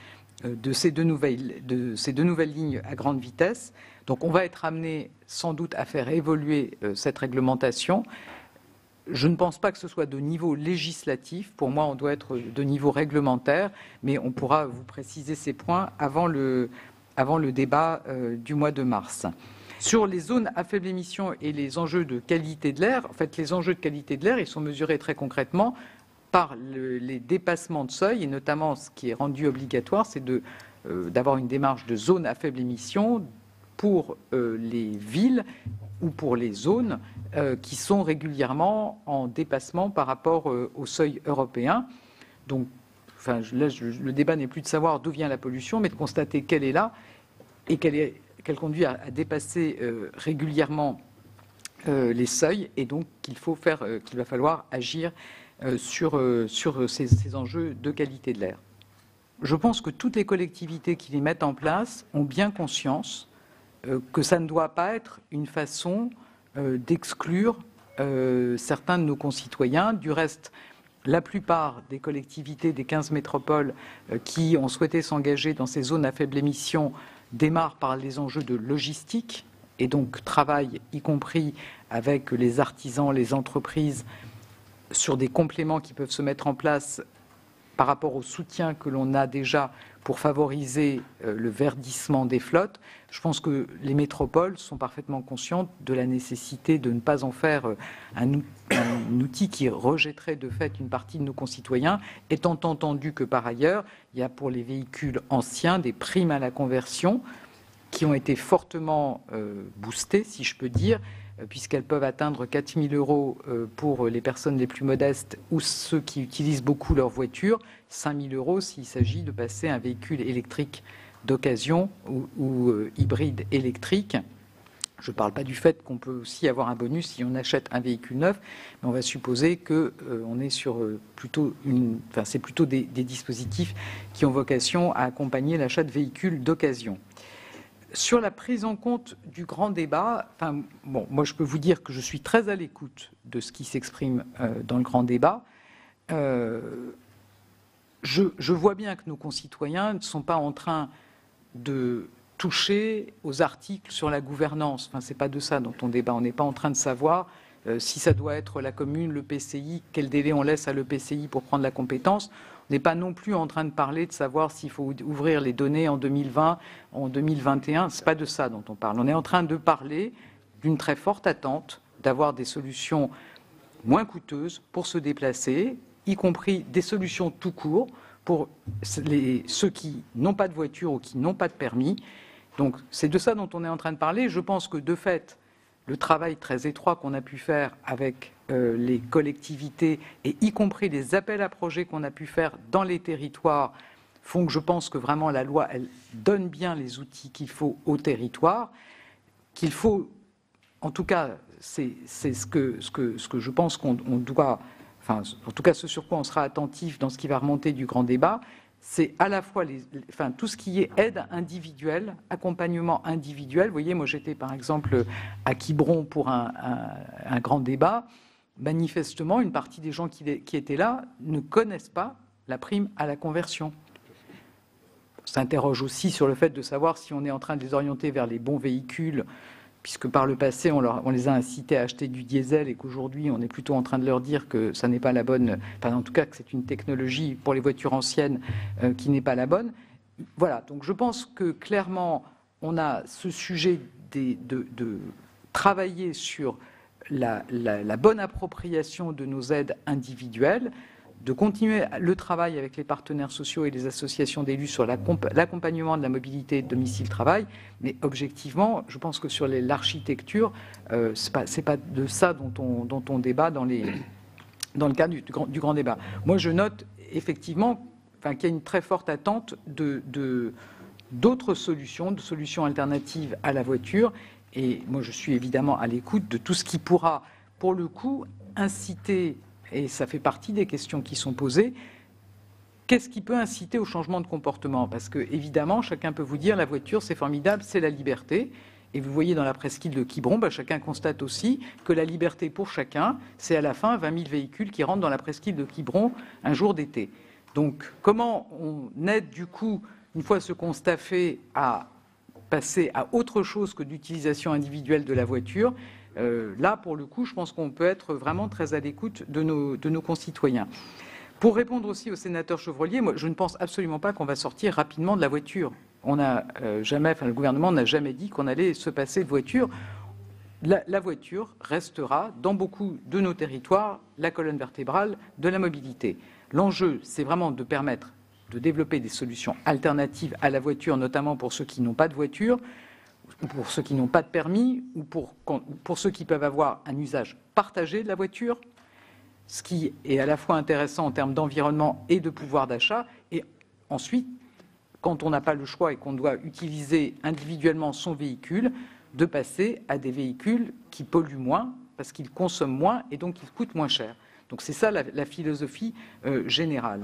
C: de ces deux nouvelles lignes à grande vitesse. Donc on va être amené sans doute à faire évoluer cette réglementation. Je ne pense pas que ce soit de niveau législatif. Pour moi, on doit être de niveau réglementaire, mais on pourra vous préciser ces points avant le débat du mois de mars. Sur les zones à faible émission et les enjeux de qualité de l'air, en fait, les enjeux de qualité de l'air, ils sont mesurés très concrètement par les dépassements de seuil, et notamment ce qui est rendu obligatoire, c'est d'avoir une démarche de zone à faible émission pour les villes ou pour les zones qui sont régulièrement en dépassement par rapport au seuil européen. Donc, enfin, le débat n'est plus de savoir d'où vient la pollution, mais de constater qu'elle est là et qu'elle conduit à dépasser régulièrement les seuils, et donc qu'il va falloir agir sur ces enjeux de qualité de l'air. Je pense que toutes les collectivités qui les mettent en place ont bien conscience que ça ne doit pas être une façon d'exclure certains de nos concitoyens. Du reste, la plupart des collectivités des 15 métropoles qui ont souhaité s'engager dans ces zones à faible émission démarrent par les enjeux de logistique et donc travaillent, y compris avec les artisans, les entreprises, sur des compléments qui peuvent se mettre en place par rapport au soutien que l'on a déjà pour favoriser le verdissement des flottes. Je pense que les métropoles sont parfaitement conscientes de la nécessité de ne pas en faire un outil qui rejetterait de fait une partie de nos concitoyens, étant entendu que par ailleurs, il y a pour les véhicules anciens des primes à la conversion qui ont été fortement boostées, si je peux dire, puisqu'elles peuvent atteindre 4 000 € pour les personnes les plus modestes ou ceux qui utilisent beaucoup leur voiture, 5 000 € s'il s'agit de passer un véhicule électrique d'occasion ou hybride électrique. Je ne parle pas du fait qu'on peut aussi avoir un bonus si on achète un véhicule neuf, mais on va supposer qu'on est sur c'est plutôt des dispositifs qui ont vocation à accompagner l'achat de véhicules d'occasion. Sur la prise en compte du grand débat, moi je peux vous dire que je suis très à l'écoute de ce qui s'exprime dans le grand débat. Je vois bien que nos concitoyens ne sont pas en train de toucher aux articles sur la gouvernance. Enfin, c'est pas de ça dont on débat. On n'est pas en train de savoir si ça doit être la commune, le PCI, quel délai on laisse à l'EPCI pour prendre la compétence. On n'est pas non plus en train de parler de savoir s'il faut ouvrir les données en 2020, en 2021. Ce n'est pas de ça dont on parle. On est en train de parler d'une très forte attente d'avoir des solutions moins coûteuses pour se déplacer, y compris des solutions tout court pour ceux qui n'ont pas de voiture ou qui n'ont pas de permis. Donc c'est de ça dont on est en train de parler. Je pense que de fait, le travail très étroit qu'on a pu faire avec les collectivités, et y compris les appels à projets qu'on a pu faire dans les territoires, font que je pense que vraiment la loi, elle donne bien les outils qu'il faut au territoire, qu'il faut, en tout cas, c'est ce que je pense qu'on doit, enfin, en tout cas ce sur quoi on sera attentif dans ce qui va remonter du grand débat, c'est à la fois tout ce qui est aide individuelle, accompagnement individuel. Vous voyez, moi j'étais par exemple à Quiberon pour un grand débat. Manifestement, une partie des gens qui étaient là ne connaissent pas la prime à la conversion. On s'interroge aussi sur le fait de savoir si on est en train de les orienter vers les bons véhicules puisque par le passé, on les a incités à acheter du diesel et qu'aujourd'hui, on est plutôt en train de leur dire que ça n'est pas la bonne, enfin en tout cas que c'est une technologie pour les voitures anciennes qui n'est pas la bonne. Voilà, donc je pense que clairement, on a ce sujet de travailler sur la bonne appropriation de nos aides individuelles, de continuer le travail avec les partenaires sociaux et les associations d'élus sur l'accompagnement de la mobilité domicile-travail, mais objectivement, je pense que sur l'architecture, c'est pas de ça dont on débat dans le cadre du grand débat. Moi, je note effectivement qu'il y a une très forte attente d'autres solutions, de solutions alternatives à la voiture, et moi, je suis évidemment à l'écoute de tout ce qui pourra, pour le coup, inciter. Et ça fait partie des questions qui sont posées. Qu'est-ce qui peut inciter au changement de comportement? Parce que, évidemment, chacun peut vous dire la voiture, c'est formidable, c'est la liberté. Et vous voyez dans la presqu'île de Quiberon, chacun constate aussi que la liberté pour chacun, c'est à la fin 20 000 véhicules qui rentrent dans la presqu'île de Quiberon un jour d'été. Donc, comment on aide, du coup, une fois ce constat fait, à passer à autre chose que d'utilisation individuelle de la voiture? Là, pour le coup, je pense qu'on peut être vraiment très à l'écoute de nos concitoyens. Pour répondre aussi au sénateur Chevrollier, moi, je ne pense absolument pas qu'on va sortir rapidement de la voiture. Le gouvernement n'a jamais dit qu'on allait se passer de voiture. La voiture restera, dans beaucoup de nos territoires, la colonne vertébrale de la mobilité. L'enjeu, c'est vraiment de permettre de développer des solutions alternatives à la voiture, notamment pour ceux qui n'ont pas de voiture, pour ceux qui n'ont pas de permis, ou pour ceux qui peuvent avoir un usage partagé de la voiture, ce qui est à la fois intéressant en termes d'environnement et de pouvoir d'achat. Et ensuite, quand on n'a pas le choix et qu'on doit utiliser individuellement son véhicule, de passer à des véhicules qui polluent moins, parce qu'ils consomment moins et donc ils coûtent moins cher. Donc c'est ça la philosophie générale.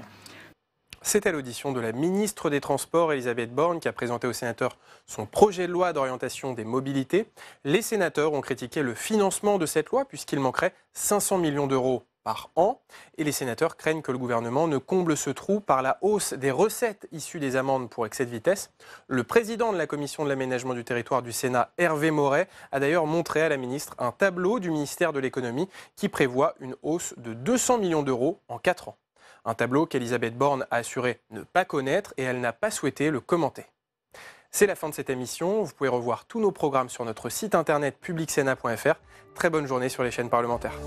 A: C'était l'audition de la ministre des Transports, Elisabeth Borne, qui a présenté aux sénateurs son projet de loi d'orientation des mobilités. Les sénateurs ont critiqué le financement de cette loi, puisqu'il manquerait 500 millions d'euros par an. Et les sénateurs craignent que le gouvernement ne comble ce trou par la hausse des recettes issues des amendes pour excès de vitesse. Le président de la commission de l'aménagement du territoire du Sénat, Hervé Moret, a d'ailleurs montré à la ministre un tableau du ministère de l'économie qui prévoit une hausse de 200 millions d'euros en 4 ans. Un tableau qu'Elisabeth Borne a assuré ne pas connaître et elle n'a pas souhaité le commenter. C'est la fin de cette émission. Vous pouvez revoir tous nos programmes sur notre site internet publicsénat.fr. Très bonne journée sur les chaînes parlementaires.